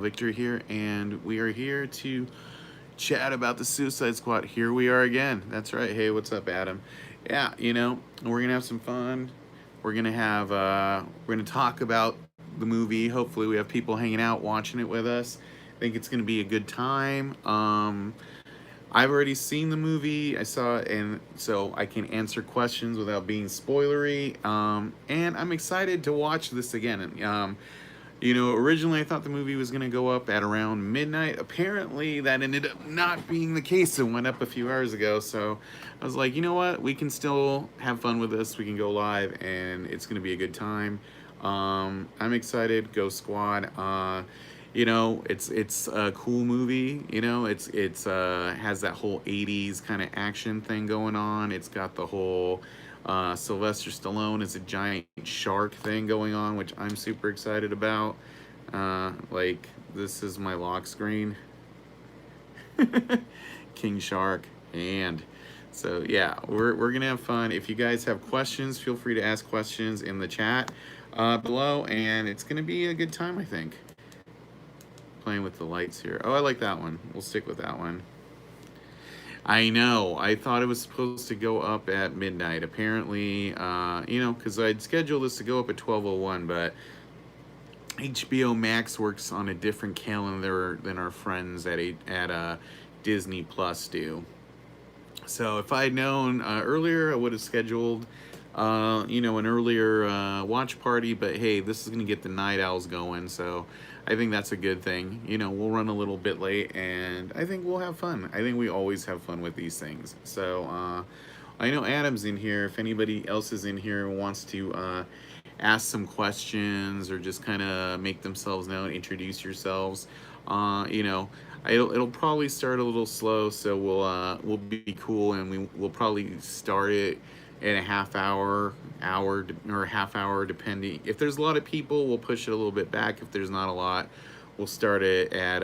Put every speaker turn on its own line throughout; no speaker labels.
Victor here, and we are here to chat about the Suicide Squad. Here we are again. That's right. Hey, what's up, Adam? Yeah, we're gonna have some fun. We're gonna talk about the movie. Hopefully, we have people hanging out watching it with us. I think it's gonna be a good time. I've already seen the movie. I saw it, and so I can answer questions without being spoilery. And I'm excited to watch this again. Originally I thought the movie was going to go up at around midnight. Apparently, that ended up not being the case. It went up a few hours ago. So I was like, you know what? We can still have fun with this. We can go live, and it's going to be a good time. I'm excited. Go Squad. It's a cool movie. It's has that whole '80s kind of action thing going on. It's got the whole Sylvester Stallone is a giant shark thing going on, which I'm super excited about. This is my lock screen. King Shark. And so, yeah, we're going to have fun. If you guys have questions, feel free to ask questions in the chat below. And it's going to be a good time, I think. Playing with the lights here. Oh, I like that one. We'll stick with that one. I know. I thought it was supposed to go up at midnight. Apparently, because I'd scheduled this to go up at 12:01, but HBO Max works on a different calendar than our friends at Disney Plus do. So if I'd known earlier, I would have scheduled, an earlier watch party. But hey, this is going to get the night owls going, so I think that's a good thing. We'll run a little bit late, and I think we'll have fun. I think we always have fun with these things. So I know Adam's in here. If anybody else is in here and wants to ask some questions or just kind of make themselves known, introduce yourselves, it'll probably start a little slow, so we'll be cool, and we'll probably start it in a hour, or half hour, depending. If there's a lot of people, we'll push it a little bit back. If there's not a lot, we'll start it at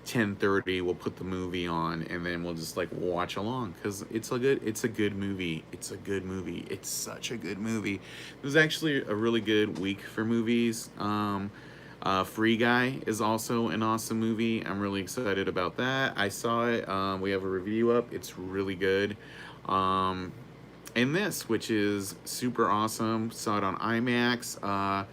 10:30. We'll put the movie on, and then we'll just watch along, because it's a good movie. It's a good movie. It's such a good movie. It was actually a really good week for movies. Free Guy is also an awesome movie. I'm really excited about that. I saw it. We have a review up. It's really good. And this, which is super awesome, saw it on IMAX.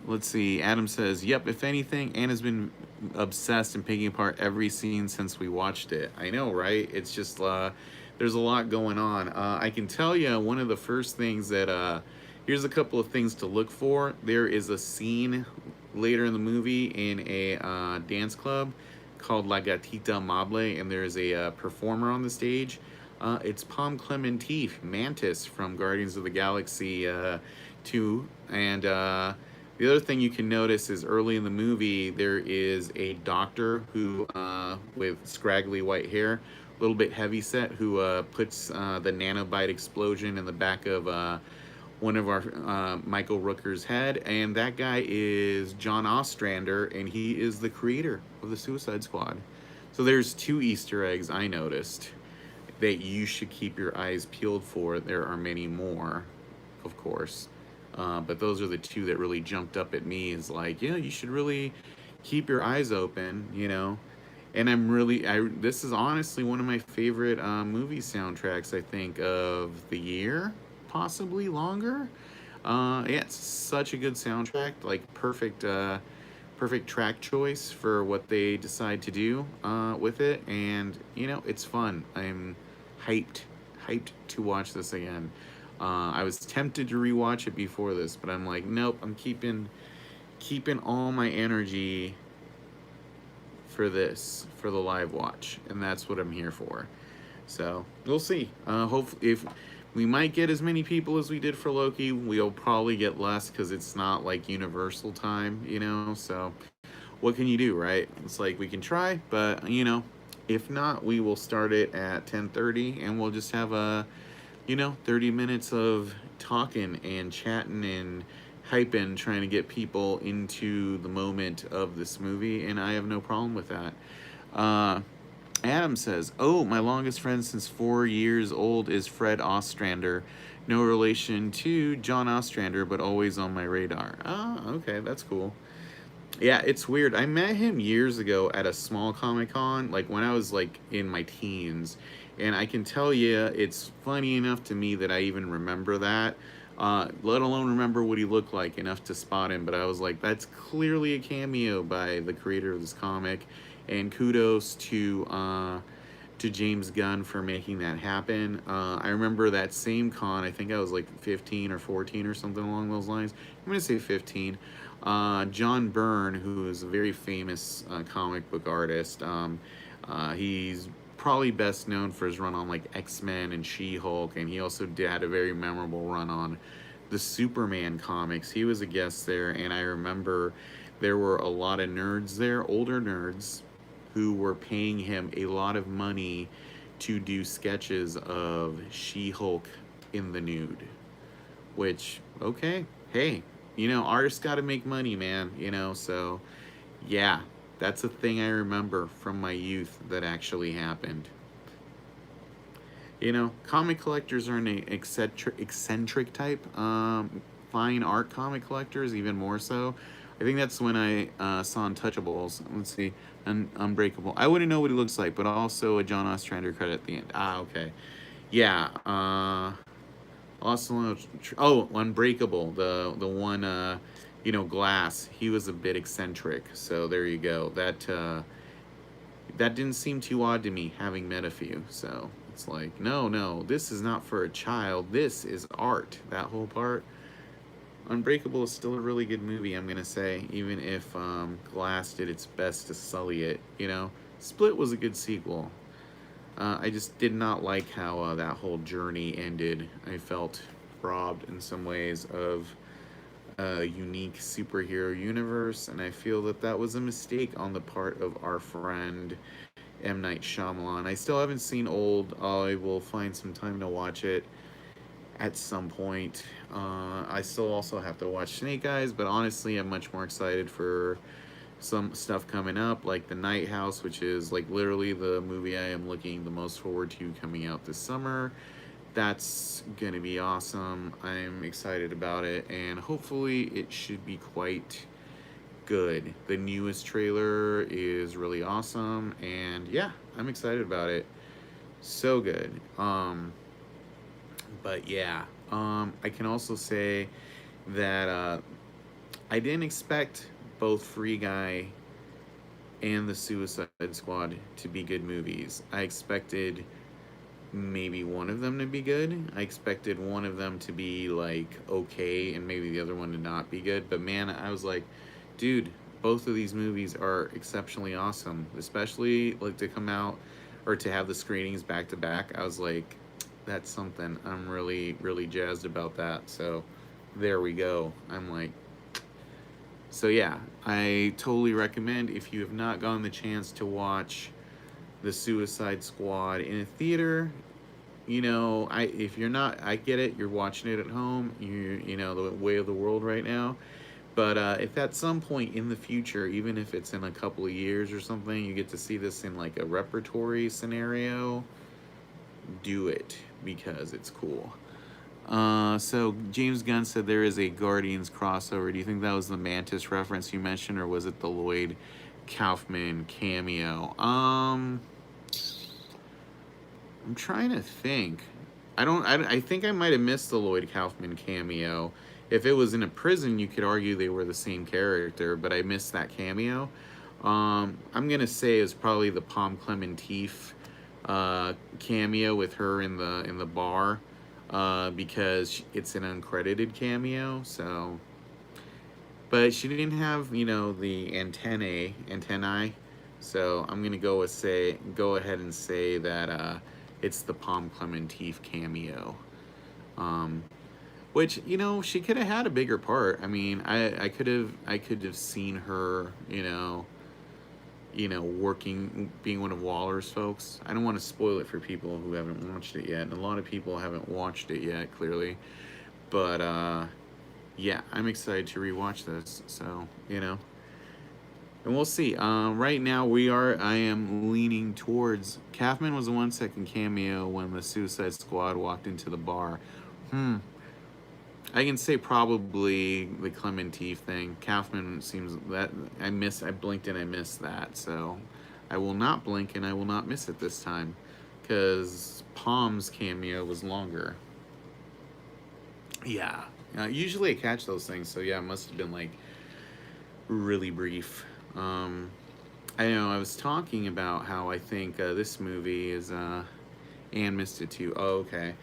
Let's see, Adam says, yep, if anything, Anna's been obsessed and picking apart every scene since we watched it. I know, right? It's just, there's a lot going on. I can tell you one of the first things that, here's a couple of things to look for. There is a scene later in the movie in a dance club called La Gatita Mable, and there's a performer on the stage. It's Palm Clementif, Mantis from Guardians of the Galaxy 2. And the other thing you can notice is early in the movie, there is a doctor who, with scraggly white hair, a little bit heavyset, who puts the nanobite explosion in the back of one of our Michael Rooker's head. And that guy is John Ostrander, and he is the creator of the Suicide Squad. So there's 2 Easter eggs I noticed that you should keep your eyes peeled for. There are many more, of course, but those are the 2 that really jumped up at me. Is you should really keep your eyes open, And this is honestly one of my favorite movie soundtracks, I think, of the year, possibly longer. Yeah, it's such a good soundtrack, perfect track choice for what they decide to do with it, and it's fun. I'm hyped to watch this again. I was tempted to rewatch it before this, but I'm like, nope, I'm keeping all my energy for the live watch, and that's what I'm here for. So we'll see. Hopefully, if we might get as many people as we did for Loki, we'll probably get less, because it's not like Universal time, so what can you do, right? It's we can try, but if not, we will start it at 10:30, and we'll just have 30 minutes of talking and chatting and hyping, trying to get people into the moment of this movie, and I have no problem with that. Adam says, oh, my longest friend since 4 years old is Fred Ostrander. No relation to John Ostrander, but always on my radar. Ah, okay, that's cool. Yeah, it's weird. I met him years ago at a small Comic Con, like when I was like in my teens, and I can tell you, it's funny enough to me that I even remember that. Let alone remember what he looked like enough to spot him. But I was like, that's clearly a cameo by the creator of this comic, and kudos to James Gunn for making that happen. I remember that same con, I think I was like 15 or 14 or something along those lines. I'm going to say 15. John Byrne, who is a very famous comic book artist, he's probably best known for his run on like X-Men and She-Hulk, and he also had a very memorable run on the Superman comics. He was a guest there, and I remember there were a lot of nerds there, older nerds, who were paying him a lot of money to do sketches of She-Hulk in the nude. Which, okay, hey, artists got to make money, man, so yeah, that's a thing I remember from my youth that actually happened. Comic collectors are an eccentric type. Fine art comic collectors, even more so. I think that's when I saw Untouchables. Let's see, Unbreakable. I wouldn't know what he looks like, but also a John Ostrander credit at the end. Okay. Yeah. Also, Unbreakable. The one, Glass. He was a bit eccentric. So there you go. That didn't seem too odd to me, having met a few. So it's like, no, this is not for a child. This is art. That whole part. Unbreakable is still a really good movie, I'm gonna say, even if Glass did its best to sully it. Split was a good sequel. I just did not like how that whole journey ended. I felt robbed in some ways of a unique superhero universe, and I feel that that was a mistake on the part of our friend M. Night Shyamalan. I still haven't seen Old. I will find some time to watch it at some point. I still also have to watch Snake Eyes, but honestly, I'm much more excited for some stuff coming up, like The Night House, which is like literally the movie I am looking the most forward to coming out this summer. That's gonna be awesome. I'm excited about it, and hopefully it should be quite good. The newest trailer is really awesome, and yeah, I'm excited about it. So good. But yeah, I can also say that I didn't expect both Free Guy and The Suicide Squad to be good movies. I expected maybe one of them to be good. I expected one of them to be like okay and maybe the other one to not be good. But man, I was like, dude, both of these movies are exceptionally awesome, especially like to come out or to have the screenings back to back. I was like, that's something. I'm really, really jazzed about that. So there we go. I'm like, so yeah, I totally recommend, if you have not gotten the chance to watch The Suicide Squad in a theater, if you're not, I get it, you're watching it at home, the way of the world right now. But if at some point in the future, even if it's in a couple of years or something, you get to see this in like a repertory scenario, do it, because it's cool. So James Gunn said there is a Guardians crossover. Do you think that was the Mantis reference you mentioned, or was it the Lloyd Kaufman cameo? I'm trying to think. I think I might have missed the Lloyd Kaufman cameo. If it was in a prison, you could argue they were the same character, but I missed that cameo. I'm gonna say it's probably the Palm Clementif cameo with her in the bar, because it's an uncredited cameo. So, but she didn't have the antennae. So I'm gonna go ahead and say that it's the Palm Clementif cameo. Which she could have had a bigger part. I mean, I could have seen her working, being one of Waller's folks. I don't want to spoil it for people who haven't watched it yet, and a lot of people haven't watched it yet, clearly. But yeah, I'm excited to rewatch this. So and we'll see. Right now, I am leaning towards Kaufman was the 1 second cameo when the Suicide Squad walked into the bar. I can say probably the Clemente thing. Kaufman seems that I blinked and I missed that. So I will not blink and I will not miss it this time, because Palm's cameo was longer. Yeah. Usually I catch those things, so yeah, it must have been like really brief. I know I was talking about how I think this movie is Anne missed it too. Oh, okay.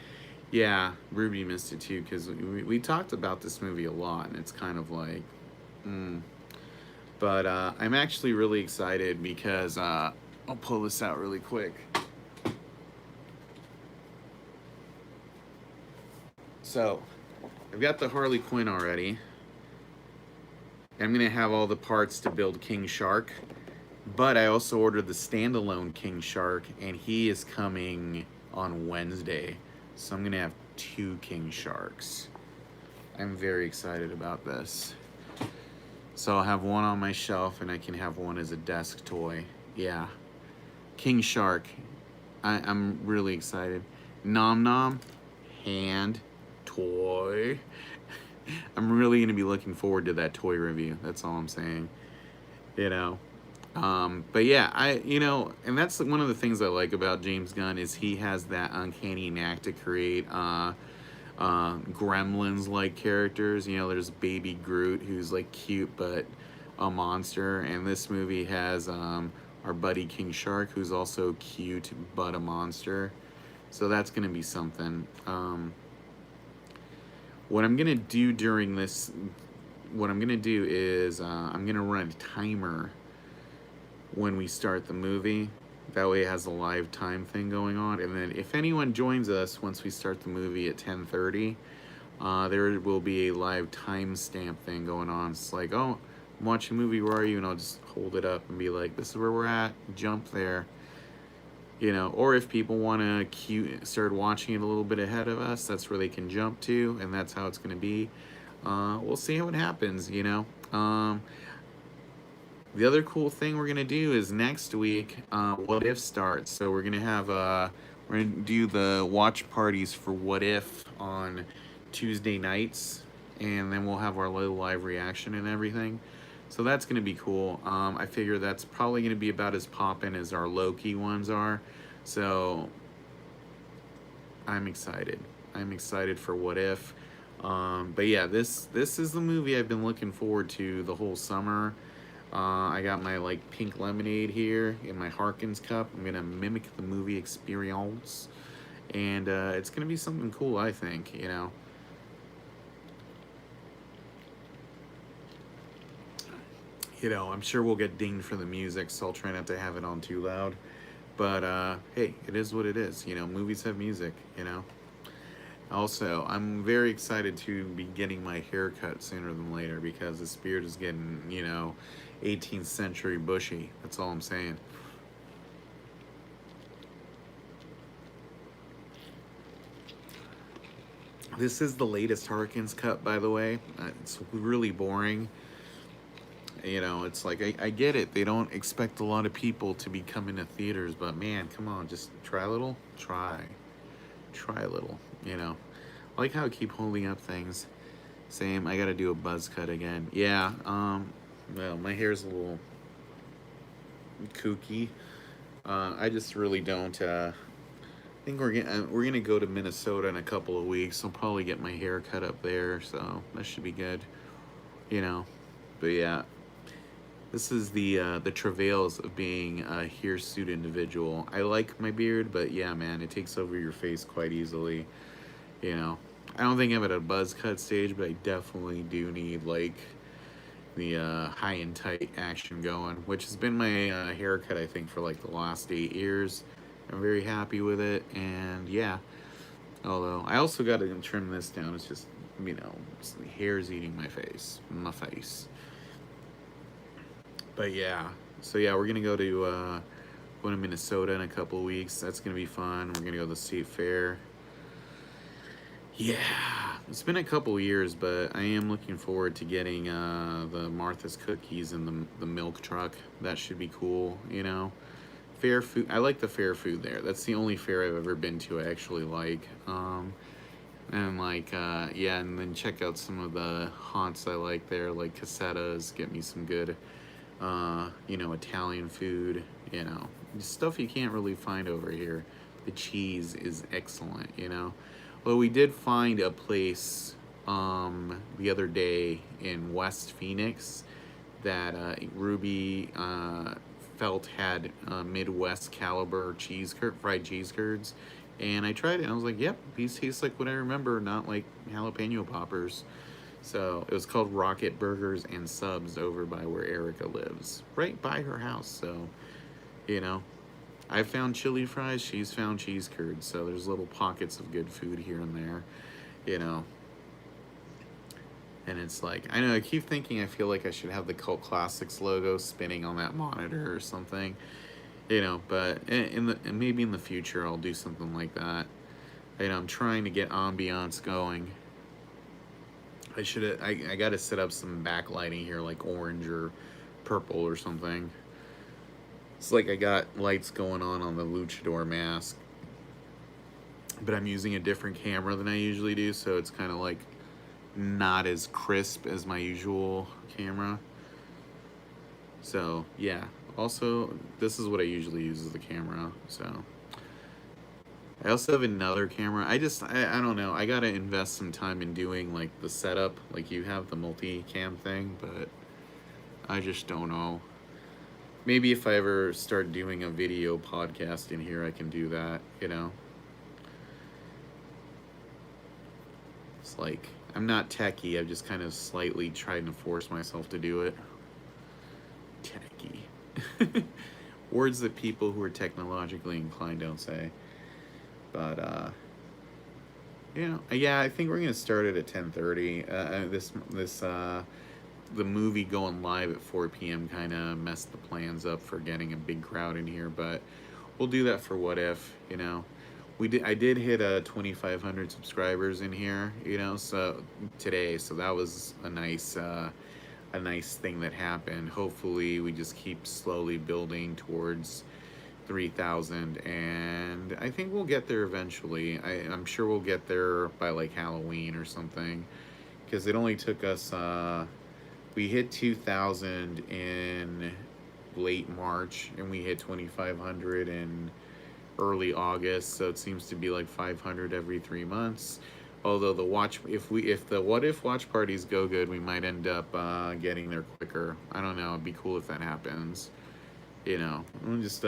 Yeah, Ruby missed it too, because we talked about this movie a lot, and it's kind of like, mm. But I'm actually really excited because I'll pull this out really quick. So, I've got the Harley Quinn already. I'm gonna have all the parts to build King Shark, but I also ordered the standalone King Shark, and he is coming on Wednesday. So I'm gonna have 2 King Sharks. I'm very excited about this. So I'll have one on my shelf, and I can have one as a desk toy. Yeah. King Shark. I'm really excited. Nom Nom. Hand. Toy. I'm really going to be looking forward to that toy review. That's all I'm saying. You know. But yeah, and that's one of the things I like about James Gunn is he has that uncanny knack to create gremlins-like characters. You know, there's Baby Groot, who's like cute but a monster, and this movie has our buddy King Shark, who's also cute but a monster. So that's gonna be something. What I'm gonna do during this, what I'm gonna do is I'm gonna run a timer when we start the movie. That way it has a live time thing going on, and then if anyone joins us once we start the movie at 10:30, there will be a live timestamp thing going on. It's like, oh, I'm watching a movie, where are you? And I'll just hold it up and be like, this is where we're at, jump there. You know, or if people want to start watching it a little bit ahead of us, that's where they can jump to, and that's how it's going to be. We'll see how it happens, you know. The other cool thing we're going to do is next week, What If starts. So we're going to have, we're going to do the watch parties for What If on Tuesday nights, and then we'll have our little live reaction and everything. So that's going to be cool. I figure that's probably going to be about as poppin' as our low-key ones are. So I'm excited. I'm excited for What If. But yeah, this is the movie I've been looking forward to the whole summer. I got my like pink lemonade here in my Harkins cup. I'm gonna mimic the movie experience, and it's gonna be something cool, I think. You know. I'm sure we'll get dinged for the music, so I'll try not to have it on too loud. But hey, it is what it is. You know, movies have music. You know. Also, I'm very excited to be getting my hair cut sooner than later, because this beard is getting, 18th century bushy. That's all I'm saying. This is the latest Harkins cut, by the way. It's really boring. It's like, I get it. They don't expect a lot of people to be coming to theaters, but man, come on, just try a little. Try a little, I like how I keep holding up things. Same, I gotta do a buzz cut again. Yeah, well, my hair's a little kooky. I just really don't, I think we're gonna go to Minnesota in a couple of weeks. I'll probably get my hair cut up there, so that should be good, But yeah, this is the travails of being a hirsute individual. I like my beard, but yeah, man, it takes over your face quite easily. I don't think I'm at a buzz cut stage, but I definitely do need like the high and tight action going, which has been my haircut, I think, for like the last 8 years. I'm very happy with it, and yeah. Although I also got to trim this down. It's just, the hair's eating my face. But yeah, so yeah, we're gonna go to Minnesota in a couple of weeks. That's gonna be fun. We're gonna go to the state fair. Yeah, it's been a couple years, but I am looking forward to getting the Martha's cookies and the milk truck. That should be cool, Fair food. I like the fair food there. That's the only fair I've ever been to I actually like. And like, yeah, and then check out some of the haunts I like there, like Casetas, get me some good, Italian food, stuff you can't really find over here. The cheese is excellent. Well, we did find a place the other day in West Phoenix that Ruby felt had Midwest caliber fried cheese curds. And I tried it and I was like, yep, these taste like what I remember, not like jalapeno poppers. So it was called Rocket Burgers and Subs over by where Erica lives, right by her house. So, you know, I found chili fries, she's found cheese curds. So there's little pockets of good food here and there, you know. And it's like, I know, I keep thinking I feel like I should have the Cult Classics logo spinning on that monitor or something, but maybe in the future I'll do something like that. I'm trying to get ambiance going. I got to set up some backlighting here, like orange or purple or something. It's like I got lights going on the luchador mask, but I'm using a different camera than I usually do, so it's kind of like not as crisp as my usual camera. So yeah, also this is what I usually use as the camera. So I also have another camera. I don't know, I gotta invest some time in doing like the setup, like you have the multi-cam thing, but I just don't know. Maybe if I ever start doing a video podcast in here, I can do that. It's like, I'm not techie, I've just kind of slightly tried to force myself to do it. Techie. Words that people who are technologically inclined don't say. But, yeah, I think we're going to start it at 10:30. The movie going live at 4 p.m. kind of messed the plans up for getting a big crowd in here, but we'll do that for What If, I did hit 2,500 subscribers in here, so today, so that was a nice thing that happened. Hopefully we just keep slowly building towards 3,000, and I think we'll get there eventually. I'm sure we'll get there by like Halloween or something, because it only took us we hit 2,000 in late March, and we hit 2,500 in early August, so it seems to be like 500 every 3 months. Although if the What If watch parties go good, we might end up getting there quicker. I don't know. It'd be cool if that happens. We'll just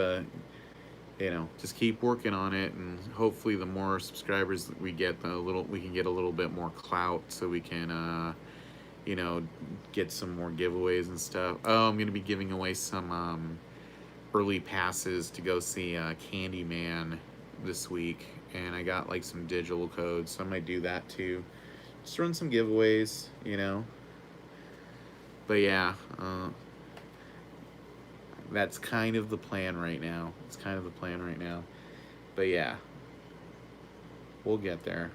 keep working on it, and hopefully the more subscribers that we get, we can get a little bit more clout, so we can get some more giveaways and stuff. Oh, I'm gonna be giving away some early passes to go see Candyman this week, and I got like some digital codes, so I might do that too. Just run some giveaways, But yeah, that's kind of the plan right now. But yeah, we'll get there.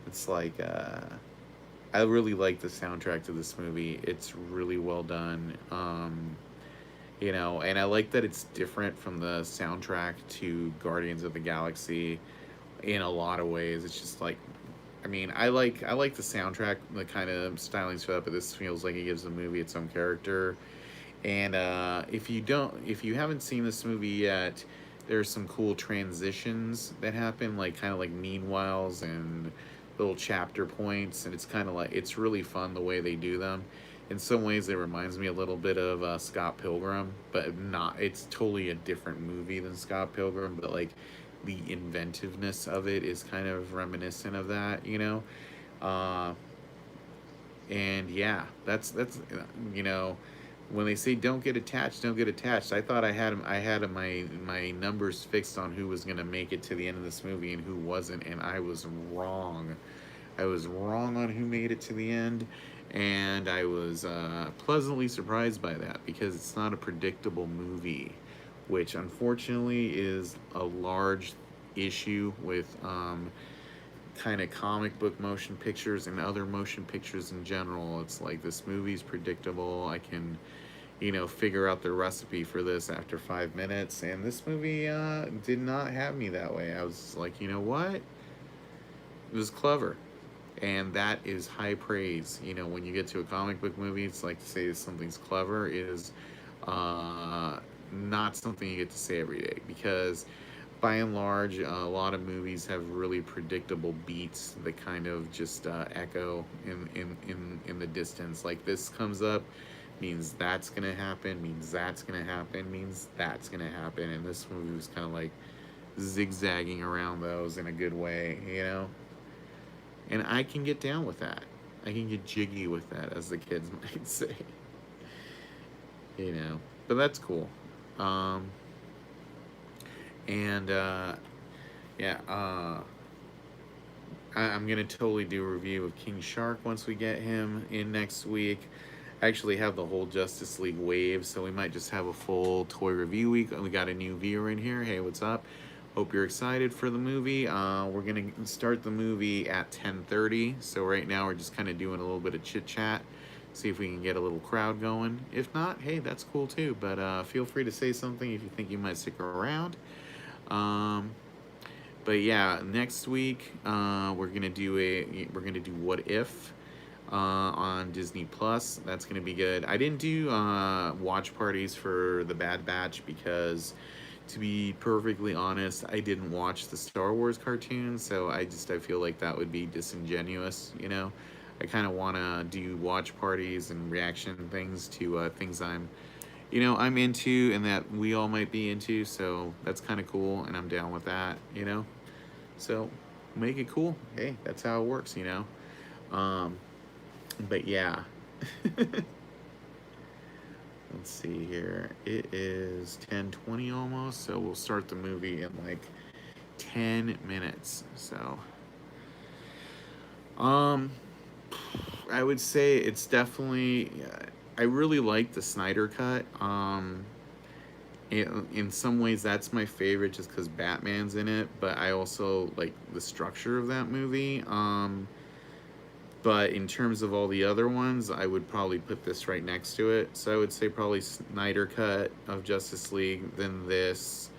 It's like, I really like the soundtrack to this movie. It's really well done. And I like that it's different from the soundtrack to Guardians of the Galaxy in a lot of ways. It's just like, I like the soundtrack, the kind of stylings for that, but this feels like it gives the movie its own character. And if you haven't seen this movie yet, there's some cool transitions that happen, like kind of like meanwhiles and little chapter points, and it's kind of like, it's really fun the way they do them. In some ways it reminds me a little bit of Scott Pilgrim, but not, it's totally a different movie than Scott Pilgrim, but like the inventiveness of it is kind of reminiscent of that. And yeah, that's when they say don't get attached, I thought I had my numbers fixed on who was gonna make it to the end of this movie and who wasn't, and I was wrong. I was wrong on who made it to the end, and I was pleasantly surprised by that, because it's not a predictable movie, which unfortunately is a large issue with kind of comic book motion pictures and other motion pictures in general. It's like, this movie's predictable. I can figure out the recipe for this after 5 minutes, and this movie did not have me that way. I was like, you know what? it was clever, and that is high praise. You know, when you get to a comic book movie, it's like to say something's clever is uh, not something you get to say every day, because by and large, a lot of movies have really predictable beats that kind of just echo in the distance. Like this comes up, means that's gonna happen, means that's gonna happen, means that's gonna happen, and this movie was kind of like zigzagging around those in a good way, you know. And I can get down with that. I can get jiggy with that, as the kids might say, you know. But that's cool. Um, and yeah, I'm gonna totally do a review of King Shark once we get him in next week. I actually have the whole Justice League wave, so we might just have a full toy review week. We got a new viewer in here. Hey, what's up? Hope you're excited for the movie. We're gonna start the movie at 10:30. So right now we're just kind of doing a little bit of chit chat, see if we can get a little crowd going. If not, hey, that's cool too. But feel free to say something if you think you might stick around. Um, but yeah, next week we're gonna do What If on Disney Plus. That's gonna be good. I didn't do watch parties for the Bad Batch because, to be perfectly honest, I didn't watch the Star Wars cartoon, so I feel like that would be disingenuous, you know. I kind of want to do watch parties and reaction things to things I'm into and that we all might be into, so that's kind of cool, and I'm down with that, you know. So make it cool. Hey, that's how it works, you know. But yeah. Let's see here. It is 10:20 almost, so we'll start the movie in like 10 minutes. So, um, I would say it's definitely. I really like the Snyder cut. In some ways, that's my favorite, just because Batman's in it. But I also like the structure of that movie. But in terms of all the other ones, I would probably put this right next to it. So I would say probably Snyder cut of Justice League, then this,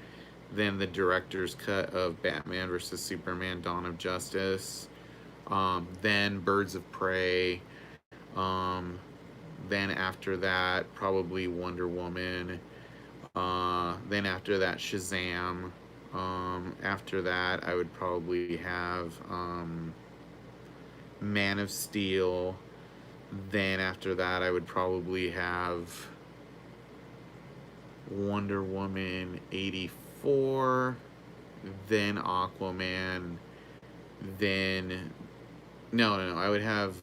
then the director's cut of Batman versus Superman: Dawn of Justice, then Birds of Prey, then after that probably Wonder Woman, then after that Shazam, after that I would probably have Man of Steel. Then after that, I would probably have Wonder Woman 84. Then Aquaman. Then no. I would have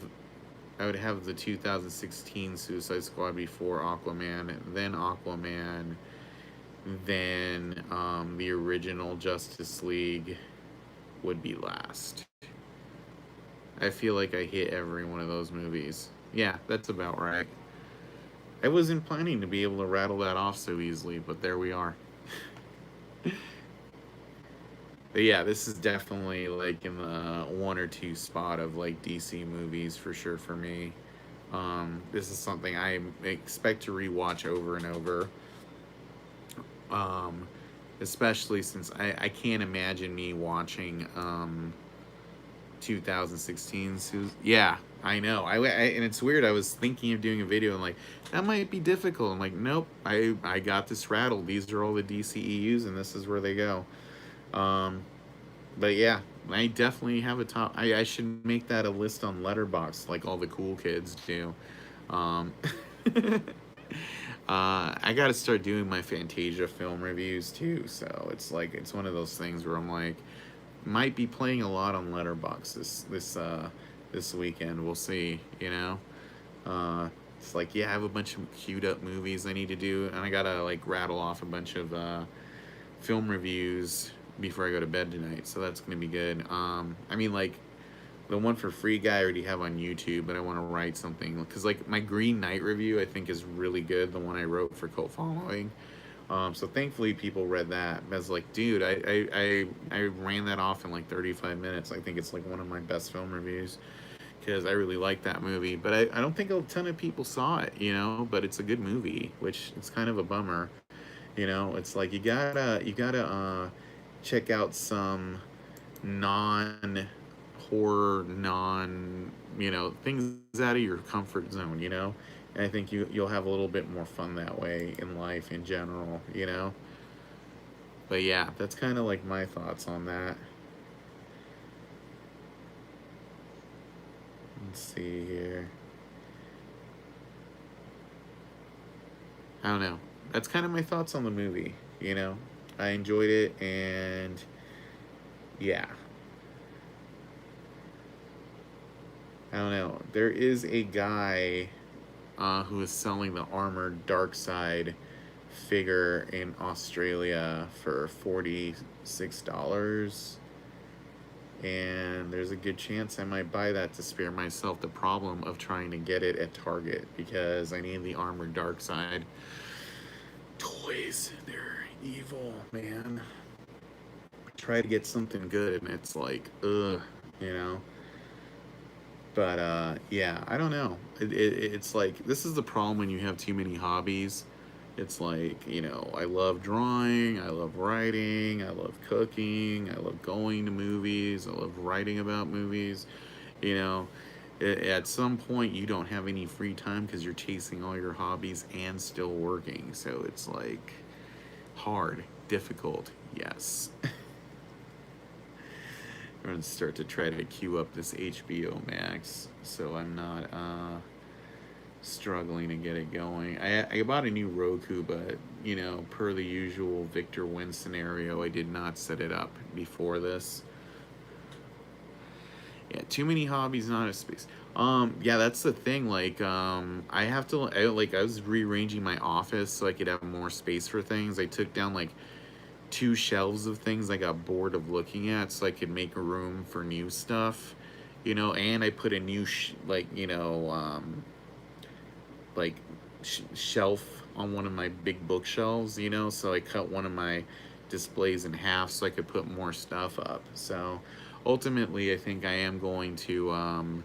the 2016 Suicide Squad before Aquaman. Then Aquaman. Then the original Justice League would be last. I feel like I hit every one of those movies. Yeah, that's about right. I wasn't planning to be able to rattle that off so easily, but there we are. But yeah, this is definitely like in the 1 or 2 spot of like DC movies for sure for me. This is something I expect to rewatch over and over. Especially since I can't imagine me watching 2016. So yeah, I know. And it's weird. I was thinking of doing a video and like that might be difficult. I'm like, nope. I got this rattled. These are all the DCEUs, and this is where they go. But yeah, I definitely have a top. I should make that a list on Letterboxd like all the cool kids do. Um, I got to start doing my Fantasia film reviews too. So it's like it's one of those things where I'm like, might be playing a lot on Letterboxd this weekend. We'll see. You know, it's like yeah, I have a bunch of queued up movies I need to do, and I gotta like rattle off a bunch of film reviews before I go to bed tonight. So that's gonna be good. I mean like the one for Free Guy I already have on YouTube, but I want to write something because like my Green Knight review I think is really good. The one I wrote for Cult Following. So thankfully people read that. I was like, dude, I ran that off in like 35 minutes. I think it's like one of my best film reviews because I really like that movie. But I don't think a ton of people saw it, you know. But it's a good movie, which it's kind of a bummer, you know. It's like you gotta check out some non horror, things out of your comfort zone, And I think you'll have a little bit more fun that way in life in general. But yeah, that's kind of like my thoughts on that. Let's see here. I don't know. That's kind of my thoughts on the movie. I enjoyed it, and yeah. I don't know. There is a guy who is selling the armored Darkseid figure in Australia for $46. And there's a good chance I might buy that to spare myself the problem of trying to get it at Target, because I need the armored Darkseid toys. They're evil, man. I try to get something good and it's like, ugh. But yeah, I don't know. It's like, this is the problem when you have too many hobbies. It's like, I love drawing, I love writing, I love cooking, I love going to movies, I love writing about movies. You know, at some point you don't have any free time because you're chasing all your hobbies and still working. So it's like hard, difficult, yes. I'm gonna start to try to queue up this HBO Max so I'm not struggling to get it going. I bought a new Roku, but per the usual Victor win scenario, I did not set it up before this. Yeah, too many hobbies, not a space. Yeah, that's the thing. Like, I was rearranging my office so I could have more space for things. I took down like 2 shelves of things I got bored of looking at so I could make room for new stuff. And I put a new shelf on one of my big bookshelves, so I cut one of my displays in half so I could put more stuff up. So ultimately I think I am going to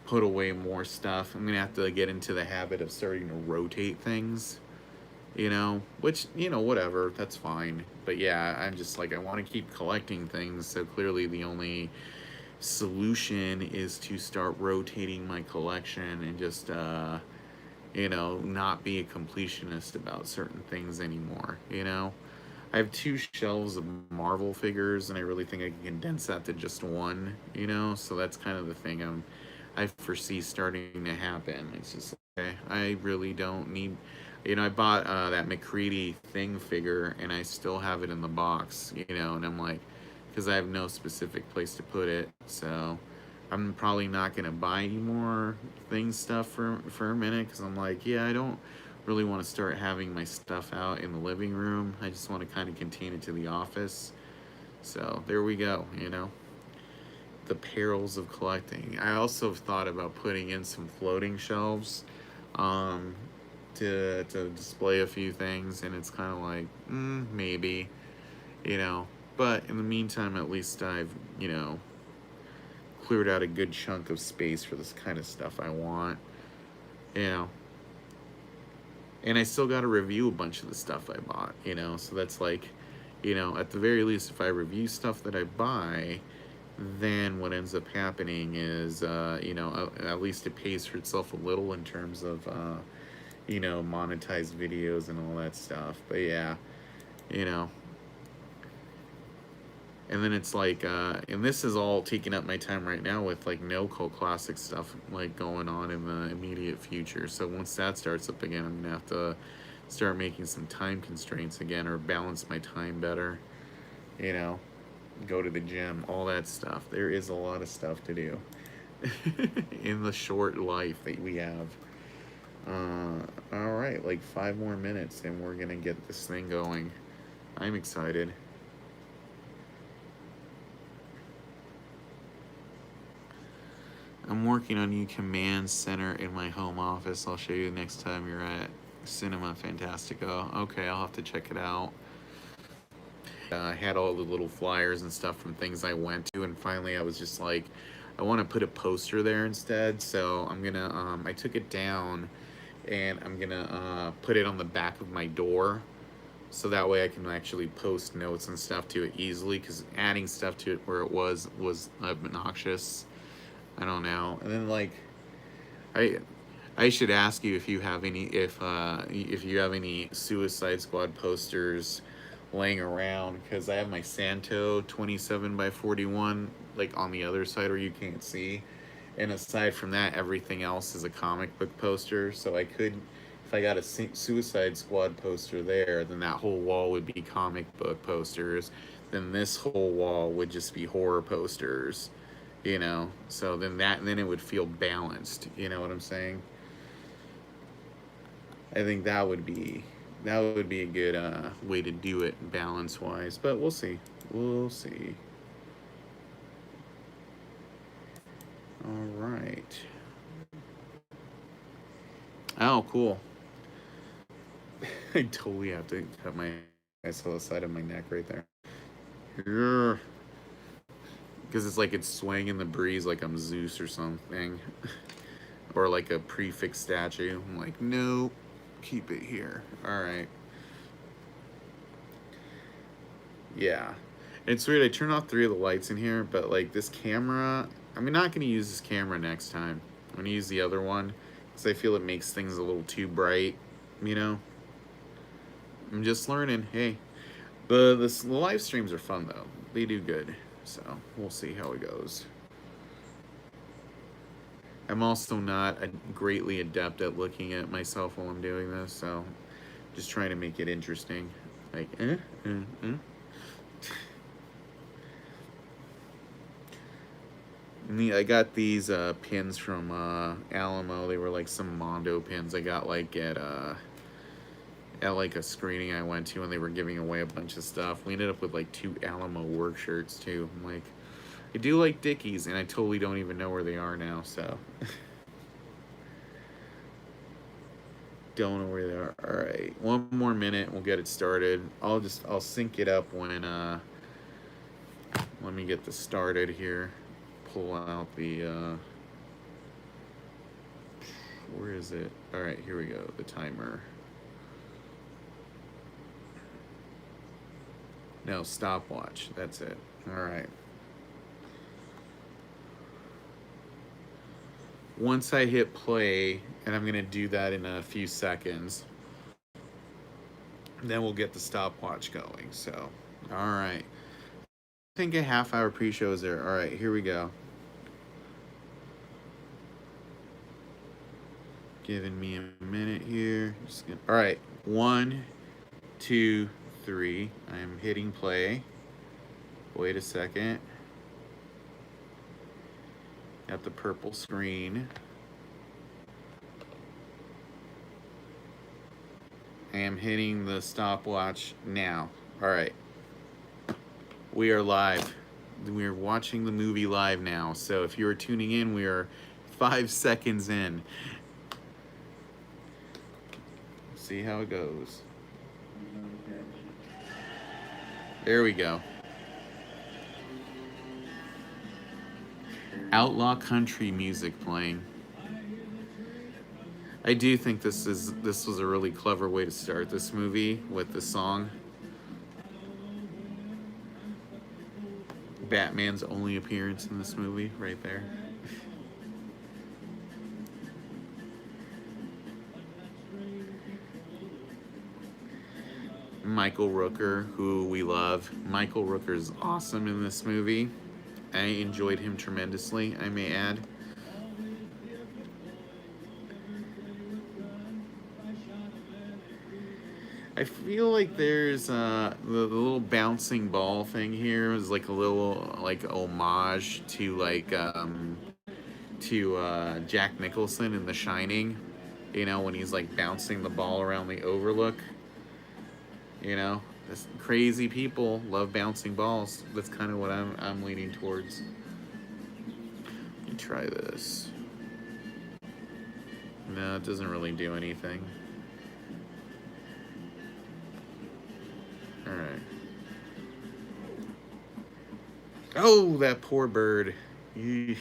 put away more stuff. I'm gonna have to get into the habit of starting to rotate things, which, whatever, that's fine. But yeah, I'm just like, I want to keep collecting things, so clearly the only solution is to start rotating my collection and just not be a completionist about certain things anymore. I have 2 shelves of Marvel figures, and I really think I can condense that to just one. So that's kind of the thing I foresee starting to happen. It's just okay, I really don't need. I bought that McCready Thing figure, and I still have it in the box. And I'm like, because I have no specific place to put it, so I'm probably not gonna buy any more stuff for a minute, because I'm like, yeah, I don't really want to start having my stuff out in the living room. I just want to kind of contain it to the office. So there we go. The perils of collecting. I also thought about putting in some floating shelves to display a few things, and it's kind of like, maybe, but in the meantime, at least I've, cleared out a good chunk of space for this kind of stuff I want, and I still got to review a bunch of the stuff I bought, so that's like, at the very least, if I review stuff that I buy, then what ends up happening is, at least it pays for itself a little in terms of, monetized videos and all that stuff. But yeah, and then it's like, and this is all taking up my time right now with like no cult classic stuff like going on in the immediate future. So once that starts up again, I'm gonna have to start making some time constraints again, or balance my time better, go to the gym, all that stuff. There is a lot of stuff to do in the short life that we have. All right, like 5 more minutes and we're gonna get this thing going. I'm excited. I'm working on new command center in my home office. I'll show you next time you're at Cinema Fantastico. Okay, I'll have to check it out. I had all the little flyers and stuff from things I went to, and finally I was just like, I want to put a poster there instead. So I'm gonna, I took it down, and I'm gonna put it on the back of my door. so that way I can actually post notes and stuff to it easily, because adding stuff to it where it was obnoxious. I don't know. And then like I I should ask you if you have any, if you have any Suicide Squad posters laying around, because I have my Santo 27 by 41 like on the other side where you can't see, and aside from that, everything else is a comic book poster. So I could, if I got a Suicide Squad poster there, then that whole wall would be comic book posters. Then this whole wall would just be horror posters, you know. So then it would feel balanced. You know what I'm saying? I think that would be a good way to do it balance wise. But we'll see. We'll see. All right. Oh, cool. I totally have to cut my. I saw the side of my neck right there. Because it's like it's swaying in the breeze like I'm Zeus or something. Or like a prefix statue. I'm like, no, keep it here. Alright. Yeah. It's weird, I turned off 3 of the lights in here, but like this camera, I'm not going to use this camera next time. I'm going to use the other one, because I feel it makes things a little too bright, you know? I'm just learning. Hey, the live streams are fun though. They do good. So we'll see how it goes. I'm also not greatly adept at looking at myself while I'm doing this, so just trying to make it interesting. Like, I got these pins from Alamo. They were like some Mondo pins I got like at like a screening I went to, and they were giving away a bunch of stuff. We ended up with like 2 Alamo work shirts too. I'm like, I do like Dickies, and I totally don't even know where they are now, so. Don't know where they are. Alright, 1 more minute, we'll get it started. I'll sync it up when, let me get this started here. Pull out the, where is it? Alright, here we go, the timer. No, stopwatch, that's it. Alright. Once I hit play, and I'm going to do that in a few seconds, then we'll get the stopwatch going. So, all right. I think a half-hour pre-show is there. All right, here we go. Giving me a minute here. All right, 1, 2, 3. I'm hitting play. Wait a second. Got the purple screen. I am hitting the stopwatch now. All right. We are live. We are watching the movie live now. So if you are tuning in, we are 5 seconds in. See how it goes. There we go. Outlaw country music playing. I do think this was a really clever way to start this movie with the song. Batman's only appearance in this movie, right there. Michael Rooker, who we love. Michael Rooker's awesome in this movie. I enjoyed him tremendously, I may add. I feel like there's the little bouncing ball thing here is like a little like homage to like Jack Nicholson in The Shining, you know, when he's like bouncing the ball around the overlook. You know, this crazy people love bouncing balls. That's kind of what I'm leaning towards. Let me try this. No, it doesn't really do anything. All right. Oh, that poor bird. Eesh.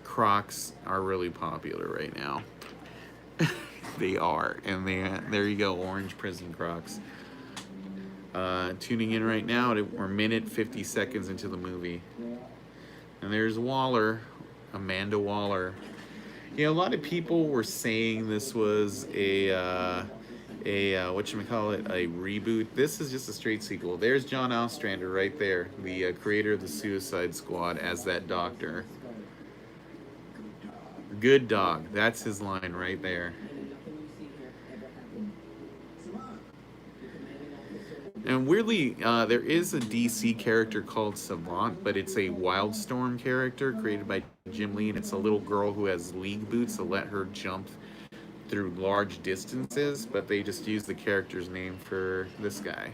Crocs are really popular right now. They are, and there you go, orange prison Crocs. Tuning in right now, we're minute 50 seconds into the movie. And there's Waller, Amanda Waller. A lot of people were saying this was a whatchamacallit, a reboot. This is just a straight sequel. There's John Ostrander right there, the creator of the Suicide Squad, as that doctor. Good dog. That's his line right there. And weirdly, there is a DC character called Savant, but it's a Wildstorm character created by Jim Lee, and it's a little girl who has league boots that let her jump through large distances, but they just use the character's name for this guy.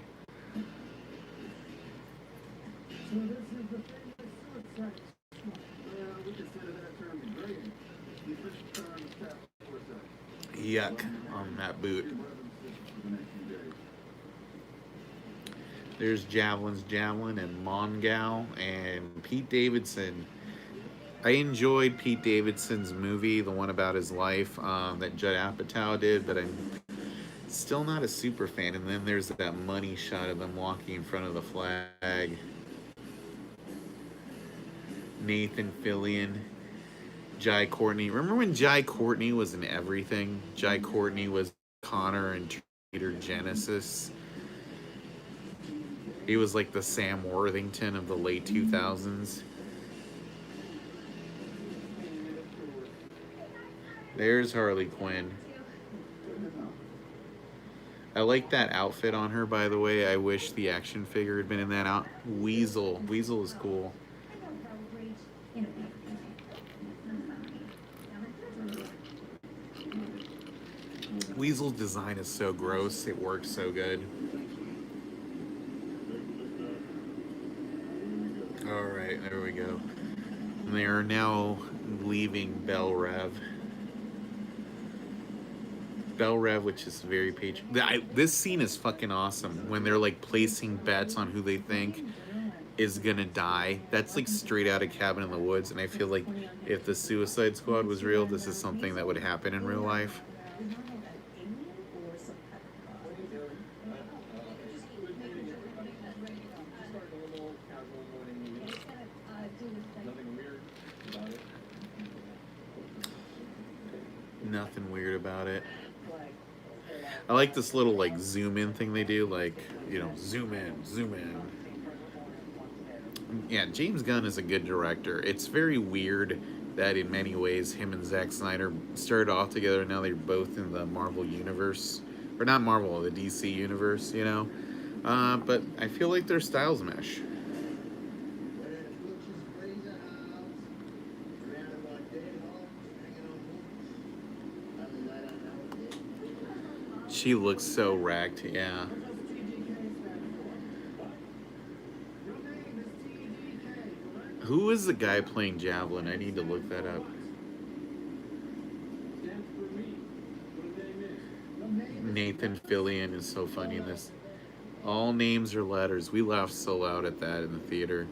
Yuck on that boot. There's Javelin's Javelin and Mongal and Pete Davidson. I enjoyed Pete Davidson's movie, the one about his life that Judd Apatow did, but I'm still not a super fan. And then there's that money shot of them walking in front of the flag. Nathan Fillion, Jai Courtney. Remember when Jai Courtney was in everything? Jai Courtney was Connor and Trader Genesis. He was like the Sam Worthington of the late 2000s. There's Harley Quinn. I like that outfit on her, by the way. I wish the action figure had been in that out. Weasel. Weasel is cool. Weasel's design is so gross. It works so good. Alright, there we go. And they are now leaving Belle Reve. Belle Reve, which is very this scene is fucking awesome when they're like placing bets on who they think is gonna die. That's like straight out of Cabin in the Woods, and I feel like if the Suicide Squad was real, this is something that would happen in real life. Nothing weird about it. I like this little like zoom in thing they do, like, you know, zoom in, zoom in. Yeah, James Gunn is a good director. It's very weird that in many ways him and Zack Snyder started off together and now they're both in the Marvel universe. Or not Marvel, the DC universe, you know? But I feel like their styles mesh. She looks so wrecked, yeah. Who is the guy playing Javelin? I need to look that up. Nathan Fillion is so funny in this. All names are letters. We laughed so loud at that in the theater.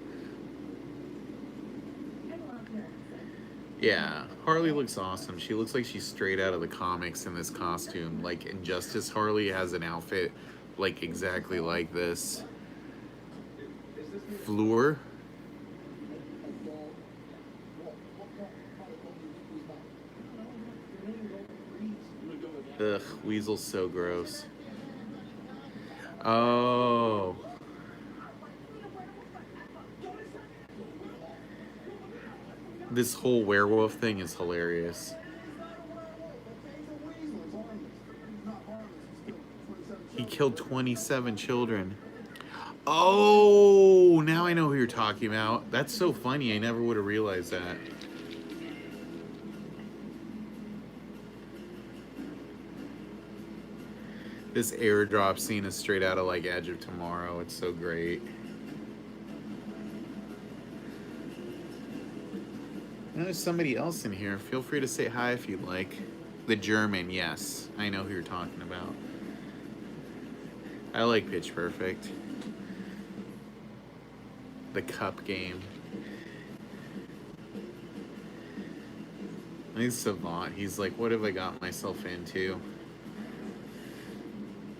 Yeah, Harley looks awesome. She looks like she's straight out of the comics in this costume. Like, Injustice Harley has an outfit, like, exactly like this. Fleur. Ugh, Weasel's so gross. Oh. This whole werewolf thing is hilarious. He killed 27 children. Oh, now I know who you're talking about. That's so funny. I never would have realized that. This airdrop scene is straight out of like Edge of Tomorrow. It's so great. There's somebody else in here. Feel free to say hi if you'd like. The German, yes. I know who you're talking about. I like Pitch Perfect. The Cup Game. I think Savant. He's like, what have I got myself into?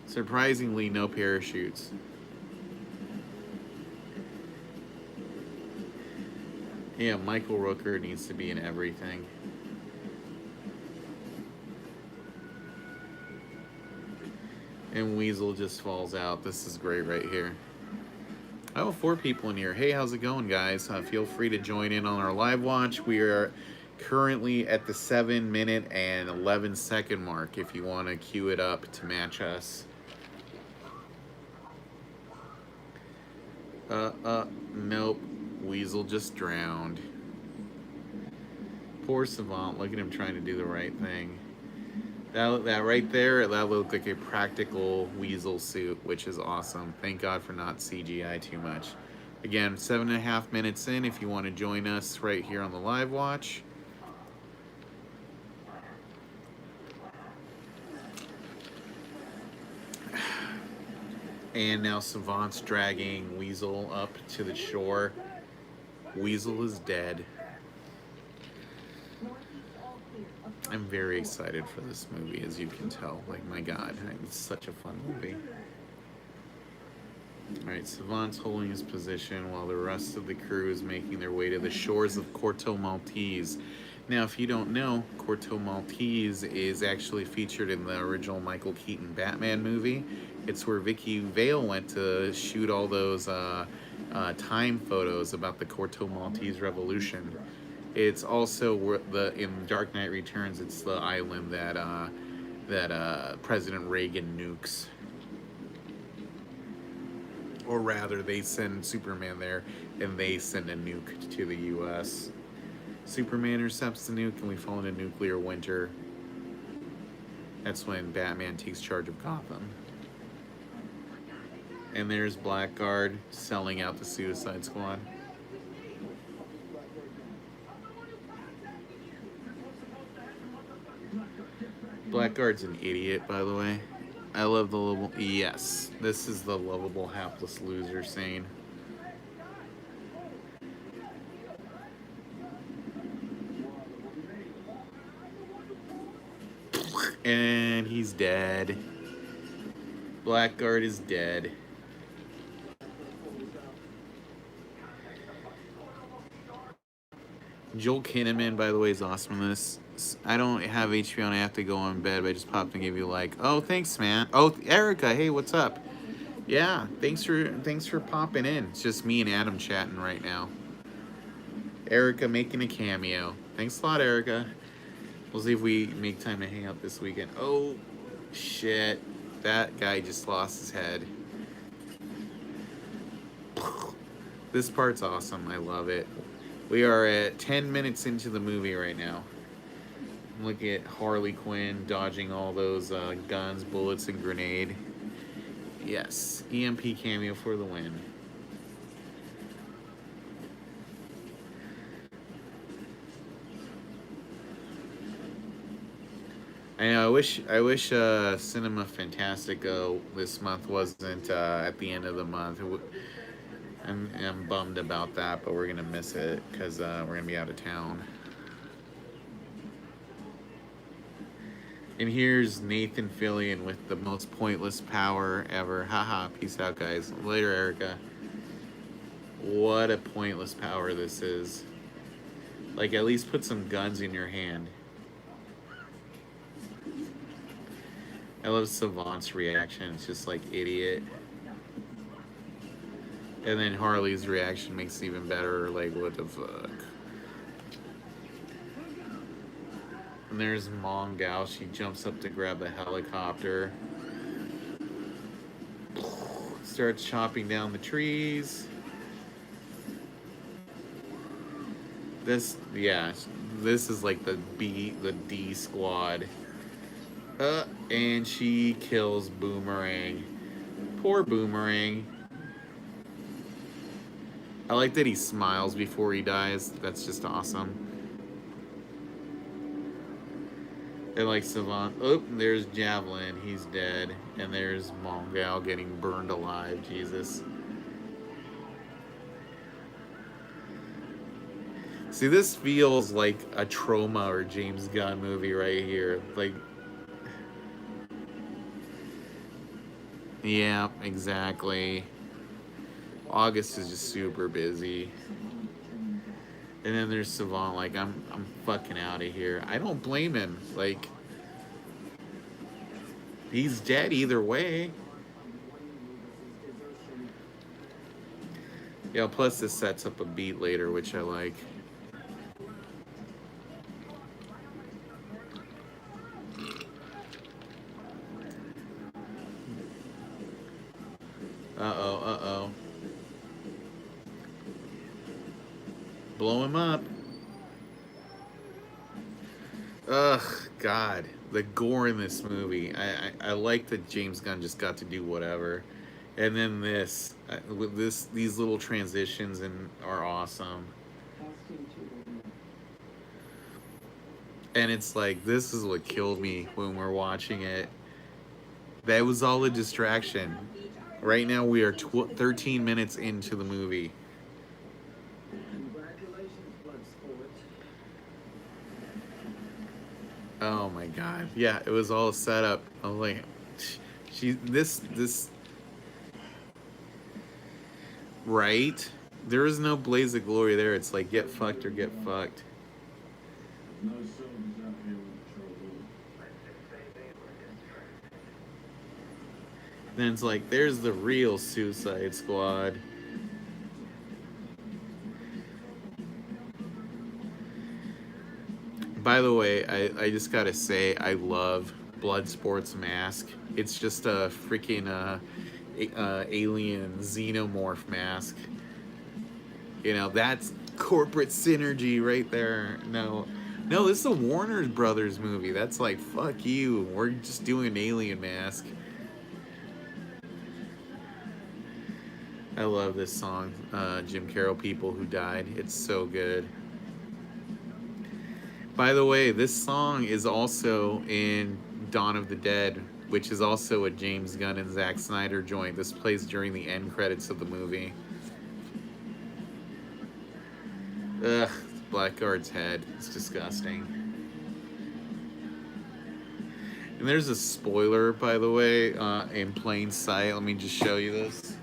Surprisingly, no parachutes. Yeah, Michael Rooker needs to be in everything. And Weasel just falls out. This is great right here. Oh, 4 people in here. Hey, how's it going, guys? Feel free to join in on our live watch. We are currently at the 7-minute and 11-second mark if you want to queue it up to match us. Nope. Weasel just drowned. Poor Savant. Look at him trying to do the right thing. That right there, that looked like a practical Weasel suit, which is awesome. Thank God for not CGI too much. Again, 7.5 minutes in if you want to join us right here on the live watch. And now Savant's dragging Weasel up to the shore. Weasel is dead. I'm very excited for this movie, as you can tell. Like, my God, it's such a fun movie. Alright, Savant's holding his position while the rest of the crew is making their way to the shores of Corto Maltese. Now, if you don't know, Corto Maltese is actually featured in the original Michael Keaton Batman movie. It's where Vicky Vale went to shoot all those time photos about the Corto Maltese Revolution. It's also in Dark Knight Returns. It's the island that President Reagan nukes, or rather, they send Superman there, and they send a nuke to the U.S. Superman intercepts the nuke, and we fall into nuclear winter. That's when Batman takes charge of Gotham. And there's Blackguard selling out the Suicide Squad. Blackguard's an idiot, by the way. I love the lovable... Yes, this is the lovable hapless loser scene. And he's dead. Blackguard is dead. Joel Kinnaman, by the way, is awesome in this. I don't have HBO and I have to go on bed, but I just popped and gave you like, oh, thanks, man. Oh, Erica, hey, what's up? Yeah, thanks for popping in. It's just me and Adam chatting right now. Erica making a cameo. Thanks a lot, Erica. We'll see if we make time to hang out this weekend. Oh, shit. That guy just lost his head. This part's awesome. I love it. We are at 10 minutes into the movie right now. Look at Harley Quinn dodging all those guns, bullets, and grenade. Yes, EMP cameo for the win. I know. I wish Cinema Fantastico this month wasn't at the end of the month. I'm bummed about that, but we're gonna miss it because we're gonna be out of town. And here's Nathan Fillion with the most pointless power ever. Haha, peace out, guys. Later, Erica. What a pointless power this is. Like, at least put some guns in your hand. I love Savant's reaction. It's just like, idiot. And then Harley's reaction makes it even better. Like, what the fuck? And there's Mongal. She jumps up to grab the helicopter. Starts chopping down the trees. This is like the D squad. And she kills Boomerang. Poor Boomerang. I like that he smiles before he dies. That's just awesome. And like Savant. Oh, there's Javelin. He's dead. And there's Mongal getting burned alive. Jesus. See, this feels like a Trauma or James Gunn movie right here. Like, Yeah, exactly. August is just super busy. And then there's Savant, like, I'm fucking out of here. I don't blame him. Like, he's dead either way. Yeah, plus this sets up a beat later, which I like. Uh-oh, uh-oh. Blow him up. Ugh, God. The gore in this movie. I like that James Gunn just got to do whatever. And then this, with these little transitions and are awesome. And it's like, this is what killed me when we're watching it. That was all a distraction. Right now we are 13 minutes into the movie. Oh my god. Yeah, it was all set up. I was like, this right? There is no blaze of glory there. It's like get fucked or get fucked. Then it's like there's the real Suicide Squad. By the way, I just gotta say I love Bloodsport's mask. It's just a freaking alien xenomorph mask. You know, that's corporate synergy right there. No, this is a Warner Brothers movie. That's like, fuck you. We're just doing an alien mask. I love this song, Jim Carroll, People Who Died. It's so good. By the way, this song is also in Dawn of the Dead, which is also a James Gunn and Zack Snyder joint. This plays during the end credits of the movie. Ugh, Blackguard's head. It's disgusting. And there's a spoiler, by the way, in plain sight. Let me just show you this.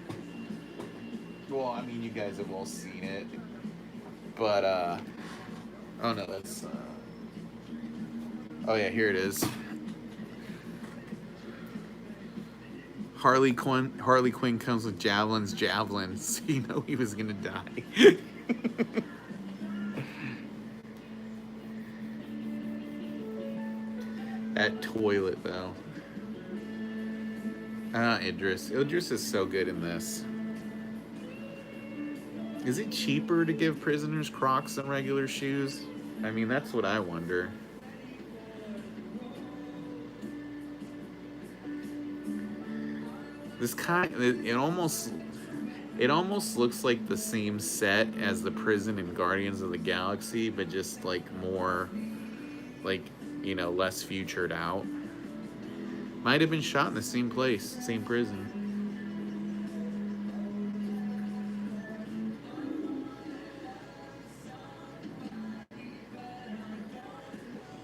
Well, I mean, you guys have all seen it. But, oh no, that's, oh yeah, here it is. Harley Quinn comes with Javelin, so you know he was gonna die. That toilet, though. Idris. Idris is so good in this. Is it cheaper to give prisoners Crocs than regular shoes? I mean, that's what I wonder. This it almost looks like the same set as the prison in Guardians of the Galaxy, but just like more, like, you know, less futured out. Might have been shot in the same place, same prison.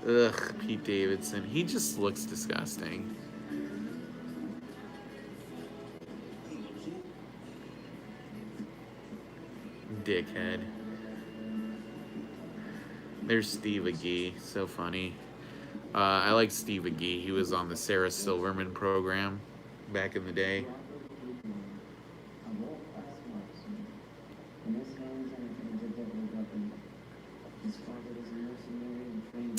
Ugh, Pete Davidson. He just looks disgusting. Dickhead. There's Steve Agee. So funny. I like Steve Agee. He was on the Sarah Silverman program back in the day.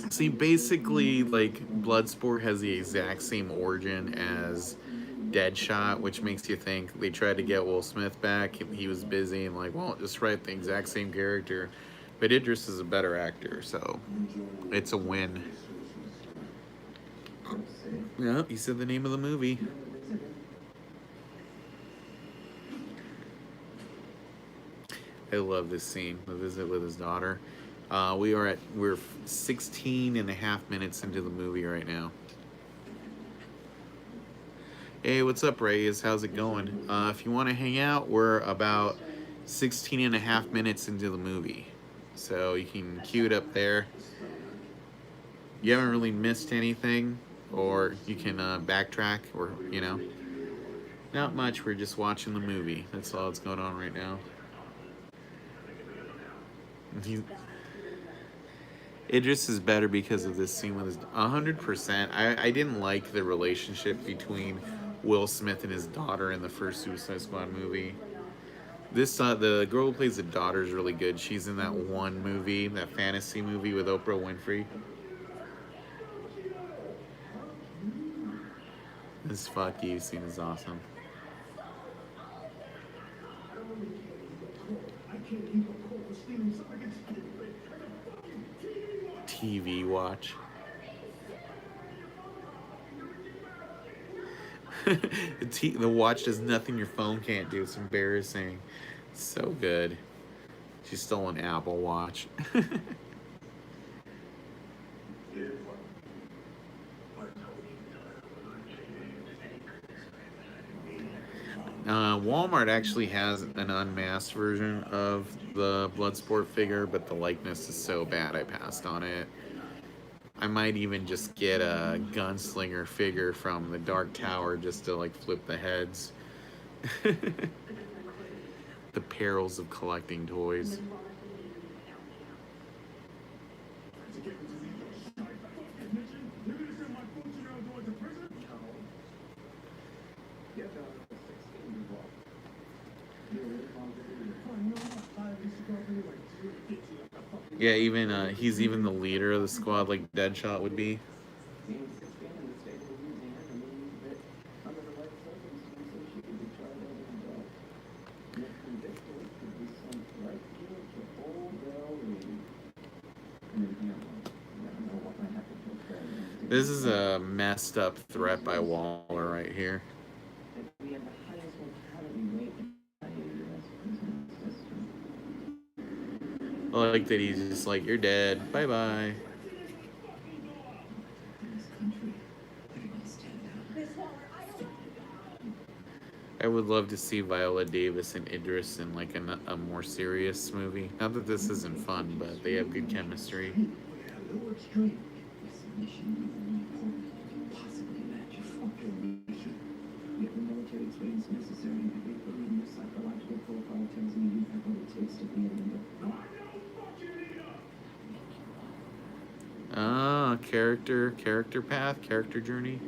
See, basically, like, Bloodsport has the exact same origin as Deadshot, which makes you think they tried to get Will Smith back. He was busy and like, well, just write the exact same character. But Idris is a better actor, so it's a win. Yeah, he said the name of the movie. I love this scene, the visit with his daughter. We're 16 and a half minutes into the movie right now. Hey, what's up, Reyes? How's it going? If you want to hang out, we're about 16 and a half minutes into the movie. So you can cue it up there. You haven't really missed anything, or you can backtrack, or, you know. Not much. We're just watching the movie. That's all that's going on right now. Idris is better because of this scene with his 100%. I didn't like the relationship between Will Smith and his daughter in the first Suicide Squad movie. This the girl who plays the daughter is really good. She's in that one movie, that fantasy movie with Oprah Winfrey. This fuck you scene is awesome. TV watch. The watch does nothing your phone can't do. It's embarrassing. So good. She stole an Apple Watch. Walmart actually has an unmasked version of the Bloodsport figure, but the likeness is so bad I passed on it. I might even just get a gunslinger figure from the Dark Tower just to like flip the heads. The perils of collecting toys. Yeah, even he's even the leader of the squad, like Deadshot would be. This is a messed up threat by Waller right here. I like that he's just like, you're dead, bye-bye. I would love to see Viola Davis and Idris in like a more serious movie. Not that this isn't fun, but they have good chemistry. Ah, character path, character journey.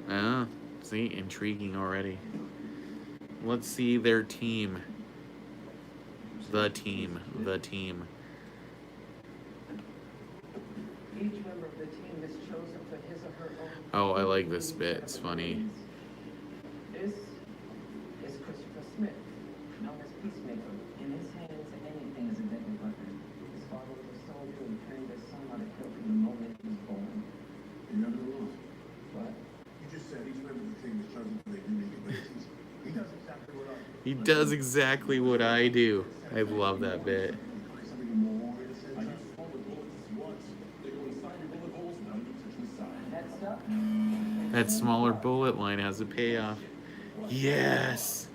Ah, see, intriguing already. Let's see their team. The team.
Each member of the team is chosen for his or her own.
Oh, I like this bit. It's funny.
This is Christopher Smith, known as Peacemaker. In his hands, anything is a deadly weapon. His father was a soldier who trained his son how to kill from the moment he was born.
You're never wrong.
What?
You just said each member of the team is chosen for their unique abilities. He does exactly what I do.
He does exactly what I do. I love that bit.
Something more innocent. I use smaller bullets once. They go inside your bullet holes and I'm touching the side.
Next up.
That smaller bullet line has a payoff. Yes!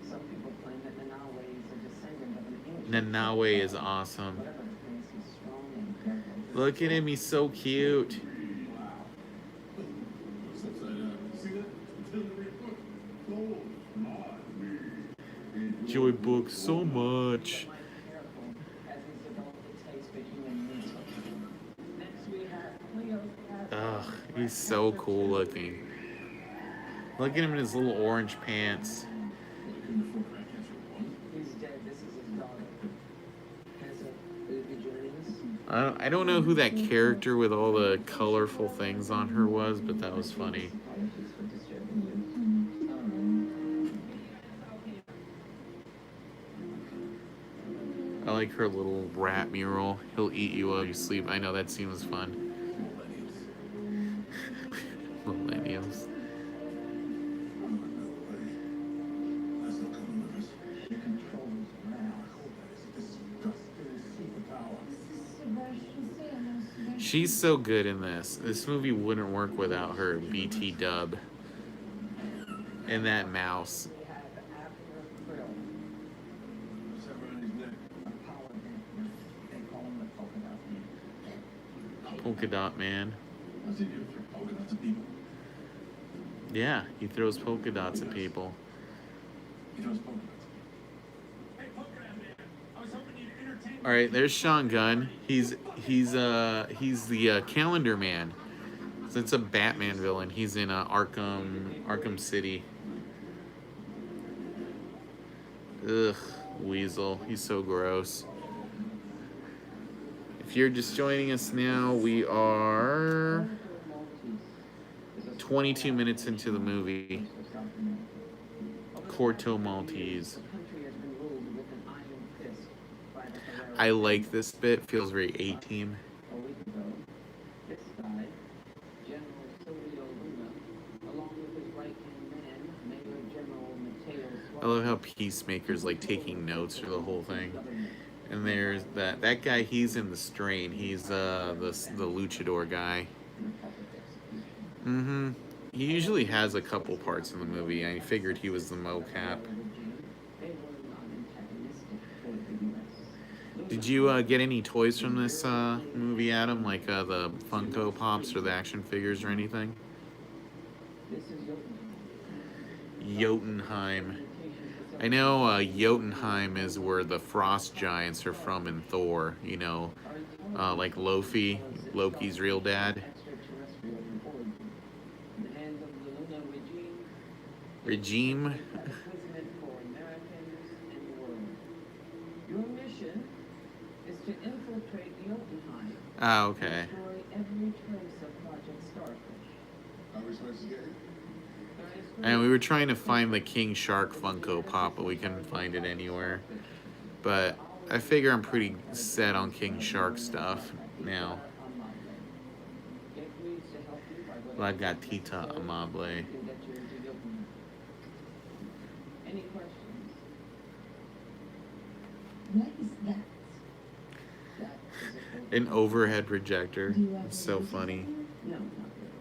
Some people claim that Nanawe is a descendant of an ancient.
Nanawe is awesome.
Whatever the case, he's strong and careful.
Look at him, he's so cute.
Wow. Looks upside down. See that? It's in the red book. Gold.
Enjoy books so much. Ugh, he's so cool looking. Look at him in his little orange pants. I don't know who that character with all the colorful things on her was, but that was funny. I like her little rat mural. He'll eat you while you sleep. I know that scene was fun. Millennials. She's so good in this. This movie wouldn't work without her. BT Dub. And that mouse. Polka Dot Man.
What's he do? Throw polka dots at people?
Yeah, he throws polka dots at people.
He throws polka dots. Hey, polka dot man! I was hoping you'd entertain me.
All right, there's Sean Gunn. He's the Calendar Man. So it's a Batman villain. He's in Arkham City. Ugh, Weasel. He's so gross. If you're just joining us now, we are 22 minutes into the movie. Corto Maltese. I like this bit. Feels very A-Team. I love how Peacemaker's like taking notes for the whole thing. And there's that guy. He's in the Strain. He's the luchador guy. He usually has a couple parts in the movie. I figured he was the mocap. Did you get any toys from this movie, Adam? Like the Funko Pops or the action figures or anything? Jotunheim. I know Jotunheim is where the frost giants are from in Thor. You know, like Loki, Loki's real dad. Regime.
Your mission is to infiltrate Jotunheim.
Ah, okay.
Destroy every trace of Project Starfish.
How are we supposed to get it?
And we were trying to find the King Shark Funko Pop, but we couldn't find it anywhere. But I figure I'm pretty set on King Shark stuff now. La Gatita Amable.
Any questions?
What is that?
That is a
An overhead projector. It's so funny.
No, not really.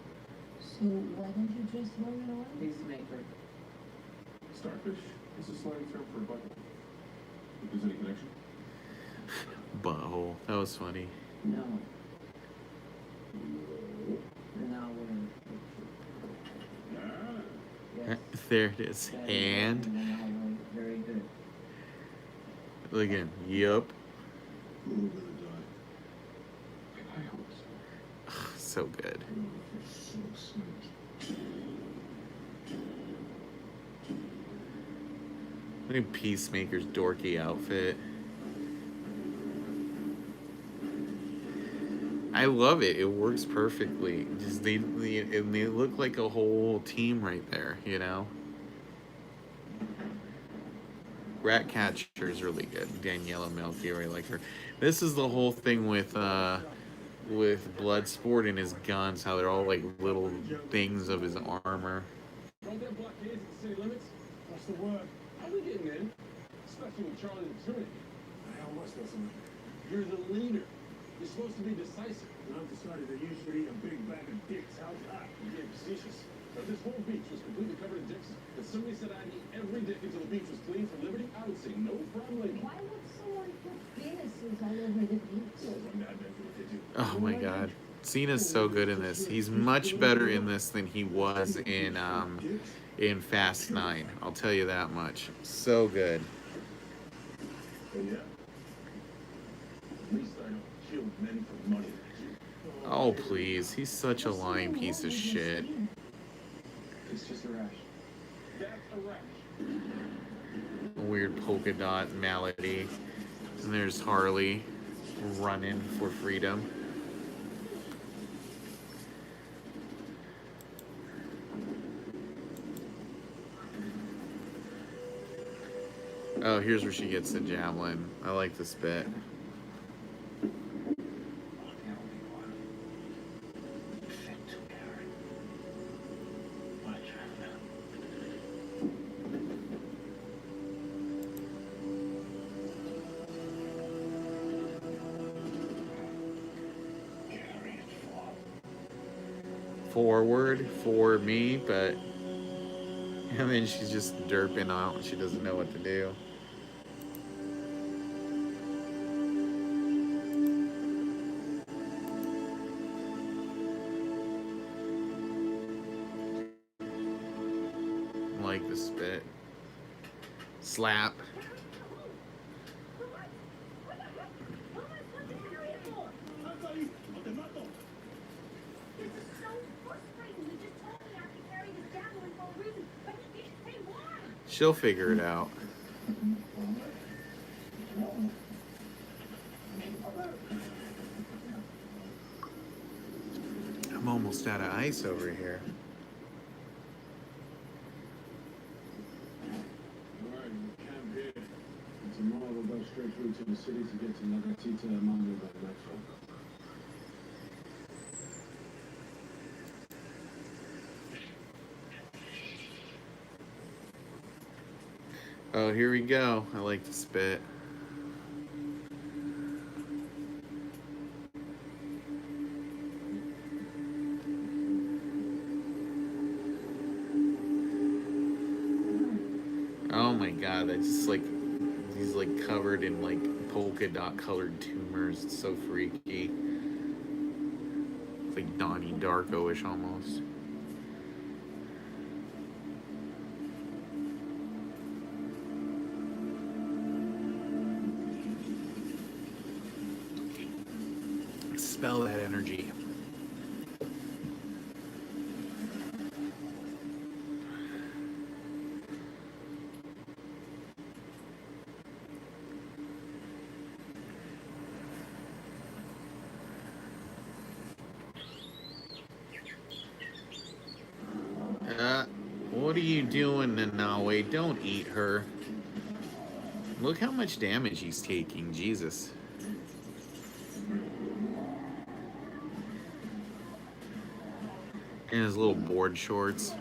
So why don't you just throw it away?
Peacemaker.
Starfish is a slang term for a butthole. If there's any connection?
Butthole. That was funny.
No. Now we're in the picture.
Ah.
Yes.
There it is.
That is
Hand.
very good.
Look at him. Yup.
Who will die? I hope so.
So good.
So sweet.
Look at Peacemaker's dorky outfit. I love it. It works perfectly. Just they look like a whole team right there, you know? Ratcatcher is really good. Daniela Melchior, I like her. This is the whole thing with Bloodsport and his guns, how they're all like little things of his armor.
Don't there blockades at the city limits? What's the word? How we getting in? Especially with Charlie the Trinity. The hell was that something? You're the leader. You're supposed to be decisive. And I've decided that you should eat a big bag of dicks. How's that? You're getting facetious. If this whole beach was completely covered in dicks, and somebody said I'd eat every dick until the beach was clean for liberty, I would say no problem.
Why would someone put penises all over the beach?
Well, I'm mad man for what they do.
Oh my god. Cena's so good in this. He's much better in this than he was in Fast 9. I'll tell you that much. So good.
Oh yeah. At least I don't kill men for money.
Oh please. He's such a lying piece of shit.
It's just a rash. That's a rash.
A weird polka dot malady. And there's Harley running for freedom. Oh, here's where she gets the javelin. I like this bit. Forward for me, but and then she's just derping out. She doesn't know what to do. Slap.
This is so frustrating. You just told me I could carry this javelin for a reason, but you didn't say why.
She'll figure it out. I'm almost out of ice over here.
Alright, we camp here. And tomorrow we'll go straight through to the city to get to Lagatita and Mango by nightfall.
Oh, here we go. I like to spit. Oh my god, that's just like, he's like covered in like polka dot colored tumors. It's so freaky. It's like Donnie Darko-ish almost. Spell that energy. What are you doing, Nanawe? Don't eat her. Look how much damage he's taking. Jesus. In his little board shorts.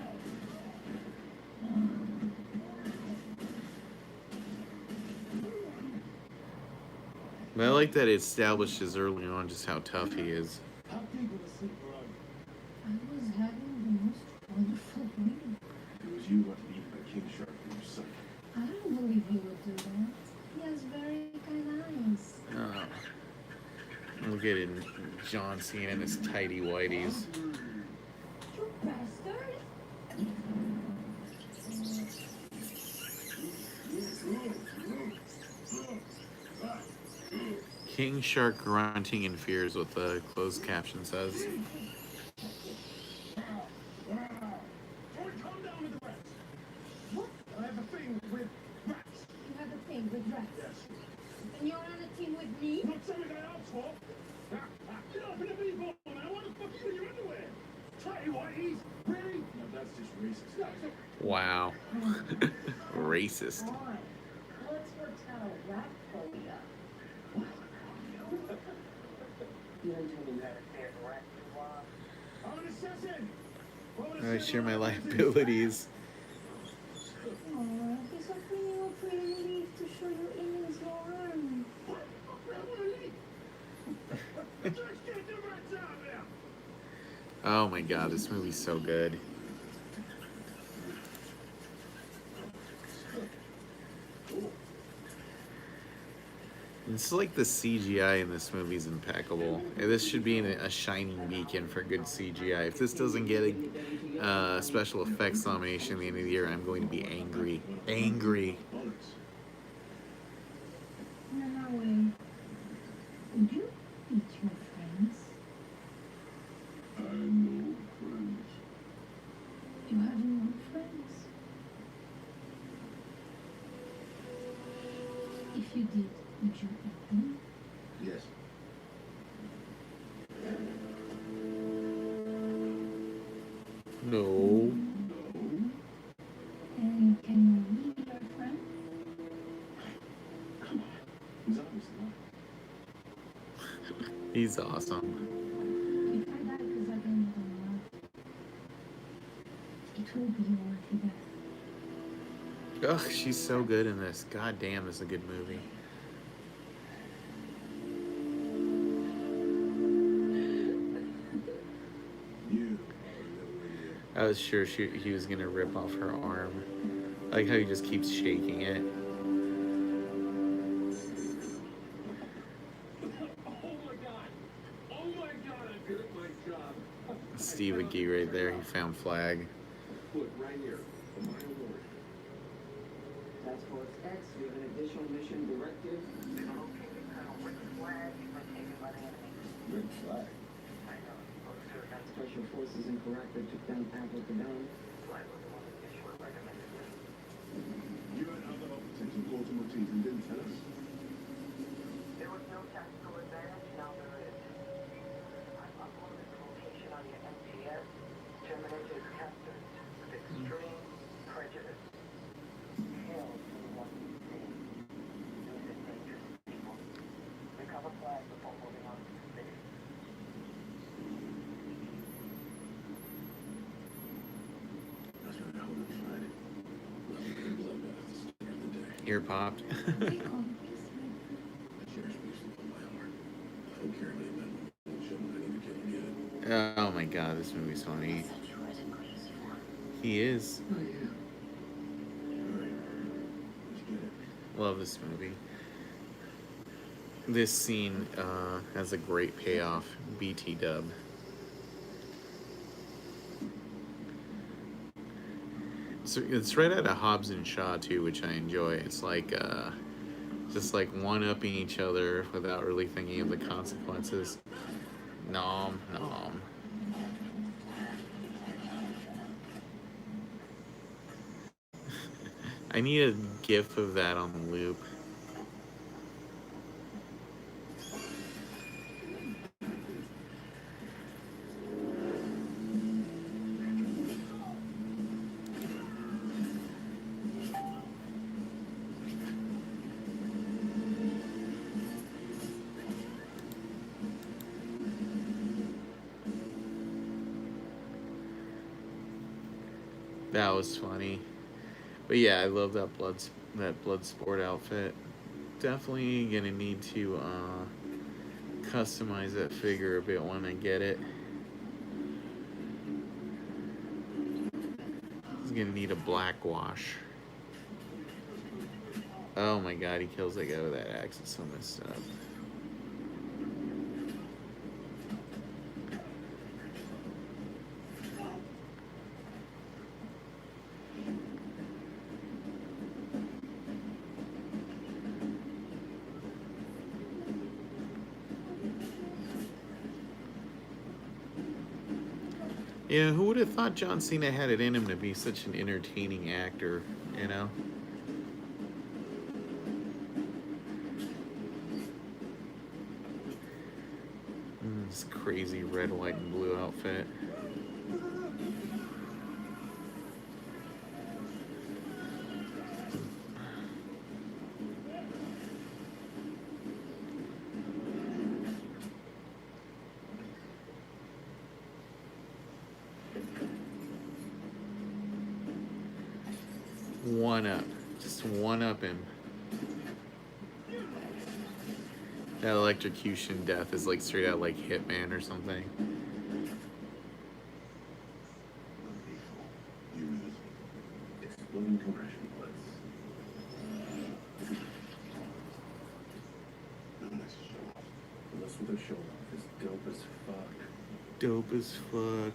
But I like that it establishes early on just how tough he is.
How deep of a sleep were
I was having the most wonderful dream.
It was you got eaten by King Shark and your son.
I don't believe he would do that. He has very kind eyes.
Oh. Look at it, John Cena in his tighty whities.
You bastard!
King Shark grunting in fear is what the closed caption says.
Come down with the rats.
What?
I have a thing with rats.
You have a thing with rats.
Yes.
And you're on a team with me?
Not something I asked for. Get up in the meatball, man. What the fuck are you in your underwear? Try whiteys. Really? No, that's just racist. No, so
Wow. Racist.
On. Bloodsport had a rat phobia. You didn't tell me you had a fair rat phobia.
I'm an assassin.
I share my liabilities.
Oh, he's opening your pretty leaf to show you in his arm.
Oh my god, this movie's so good. It's like the CGI in this movie is impeccable. This should be a shining beacon for good CGI. If this doesn't get a special effects nomination at the end of the year, I'm going to be angry. Angry.
No way. Would you eat your friends?
I know friends.
You have no friends. If you did, would you eat them?
Yes.
No.
And can you leave your friend?
Come on. He's obviously not.
He's awesome.
If I die because I don't know, it will be worth it.
Ugh, she's so good in this. God damn, this is a good movie.
You.
I was sure he was gonna rip off her arm. I like how he just keeps shaking it.
Oh my god. Oh my god, I'm good at my job.
Steve McGee right there. He found flag.
Look, right here. The minor warning.
That's for
flag.
Special forces in Caracas took down Pablo Cadon.
You had other opportunities, Corto Maltese, and didn't tell us.
There was no tactical advantage, now there is. I've uploaded the location on your NPS. Terminator is captured with extreme prejudice. Hell to what we see. These are dangerous people. Recover flag before moving on to the city.
That's what I hold in flag. Bloodbath to start the day.
Ear popped.
I cherish music on my heart. I don't care about that bullshit. I need to kill him yet.
Oh my god, this movie's funny. He is.
Oh, yeah. Alright. Let's get it.
Love this movie. This scene has a great payoff. BT dub. So it's right out of Hobbs and Shaw too, which I enjoy. It's like just like one-upping each other without really thinking of the consequences. Nom nom. I need a gif of that on the loop. That was funny. But yeah, I love that Bloodsport outfit. Definitely gonna need to customize that figure a bit when I get it. He's gonna need a black wash. Oh my god, he kills that guy with that axe. It's so messed up. Yeah, who would have thought John Cena had it in him to be such an entertaining actor, you know? This crazy red, white, and blue outfit. One up. Just one up him. That electrocution death is like straight out like Hitman or something.
Use exploding compression bullets. No, that's a show off. Unless with a show off is dope as fuck.
Dope as fuck.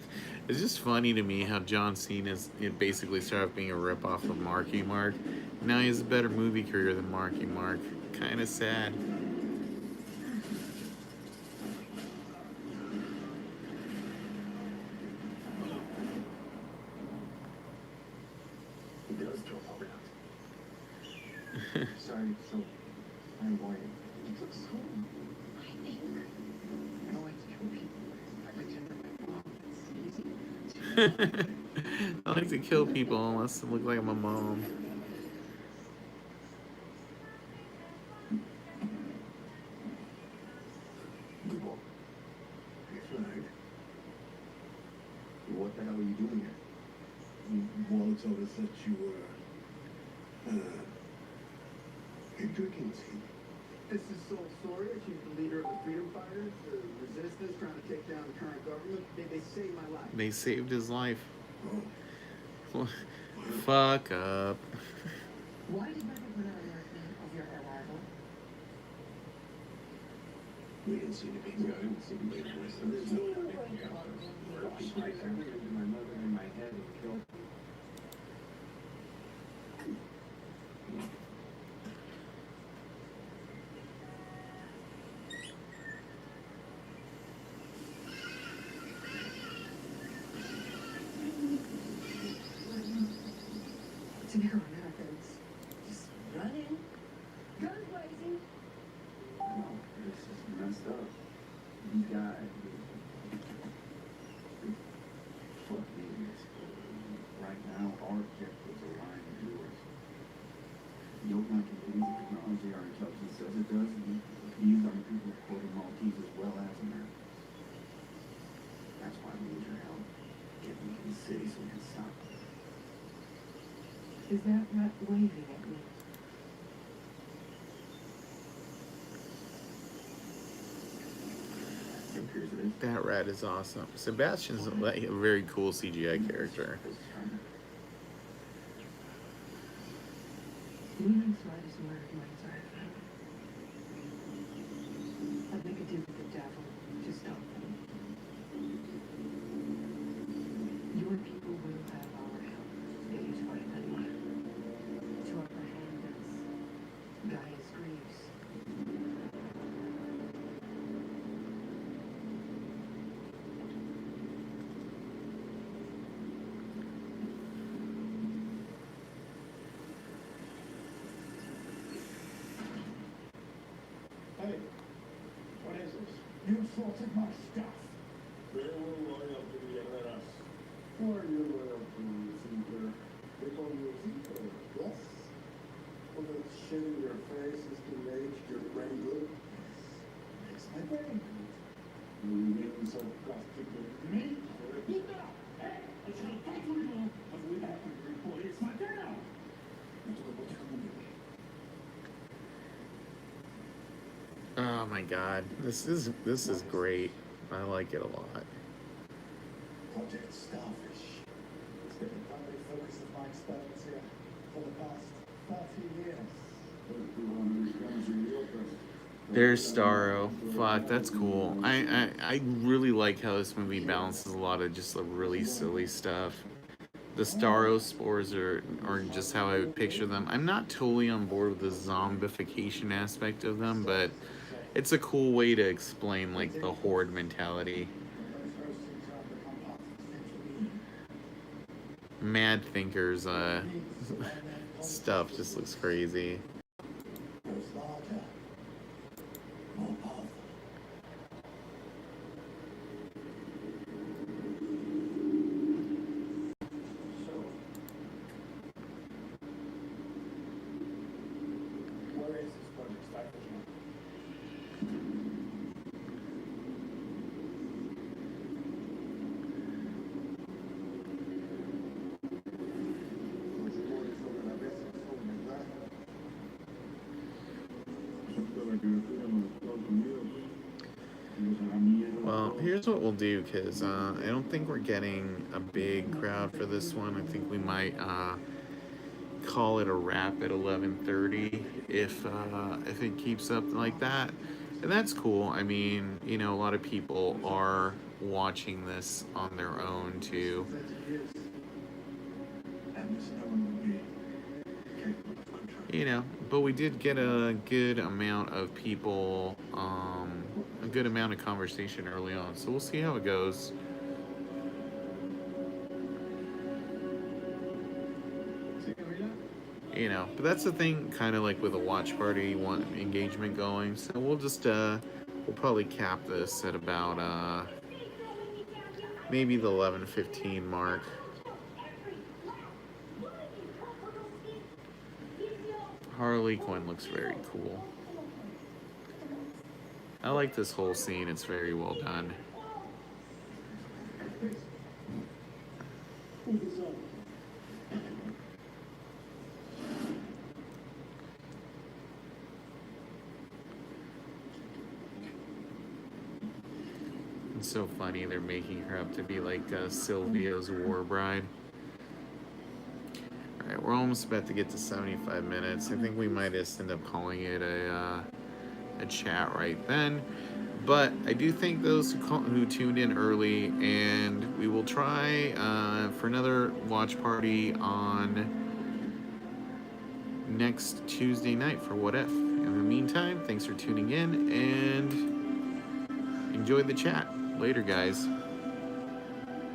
It's just funny to me how John Cena's it basically started off being a ripoff of Marky Mark. Now he has a better movie career than Marky Mark. Kind of sad.
He does throw power out.
Sorry, so I'm worried. It looks so. I think. I don't like to kill people. I pretend that my mom. It's easy.
I like to kill people unless they look like my mom.
Good ball. That's right. What the hell are you doing here? Wall told us that you were, you're drinking tea.
This is Sol Sawyer, she's the leader of the freedom fighters, the resistance, trying to take down the current government. They saved my life.
They saved his life.
Oh.
Fuck up.
Why did never put out an announcement of your arrival?
We didn't see the people. I didn't see the people. There's no
I turned into my mother in my head and killed me.
messed up. These guys, fuck these. Right now, our objectives align with yours. The Oakland communities and technology our intelligence says it does. We use our people of Corto Maltese as well as Americans. That's why we need your help. Get me in the city so we can stop them.
Is that rat waving at me?
It appears it is.
That rat is awesome. Sebastian's like a very cool CGI character.
Women's rights murdered my entire family. I'd make a deal with the devil to stop them. Your people will have our help. It is right that way. To apprehend us, Gaius grieves.
Hey, what is this?
You assaulted my stuff.
They were loyal to the guerrillas. Who are you loyal to, Caesar? They call you Caesar, yes? All that shit in your face is to make your brain good.
Makes my brain.
You remain so plastic with me?
Repeat that. Hey, I shall fight for you. But we have to report it's my turn now.
Oh my god, this is great. I like it a lot.
Project Starfish. It's been the primary focus of my experiments here for the past 30 years.
There's Starro. Fuck, that's cool. I really like how this movie balances a lot of just really silly stuff. The Starro spores are just how I would picture them. I'm not totally on board with the zombification aspect of them, but it's a cool way to explain like the horde mentality. Mad Thinkers stuff just looks crazy.
Where is this Project Starfish now?
Well, here's what we'll do, because I don't think we're getting a big crowd for this one. I think we might call it a wrap at 11:30 if it keeps up like that. And that's cool. I mean, you know, a lot of people are watching this on their own too. You know, but we did get a good amount of people, a good amount of conversation early on. So we'll see how it goes. You know, but that's the thing, kind of like with a watch party, you want engagement going. So we'll just, we'll probably cap this at about, maybe the 11:15 mark. Harley Quinn looks very cool. I like this whole scene. It's very well done. It's so funny they're making her up to be like Sylvia's war bride. Alright, we're almost about to get to 75 minutes. I think we might just end up calling it a chat right then. But I do thank those who tuned in early, and we will try for another watch party on next Tuesday night for What If. In the meantime, thanks for tuning in, and enjoy the chat. Later, guys.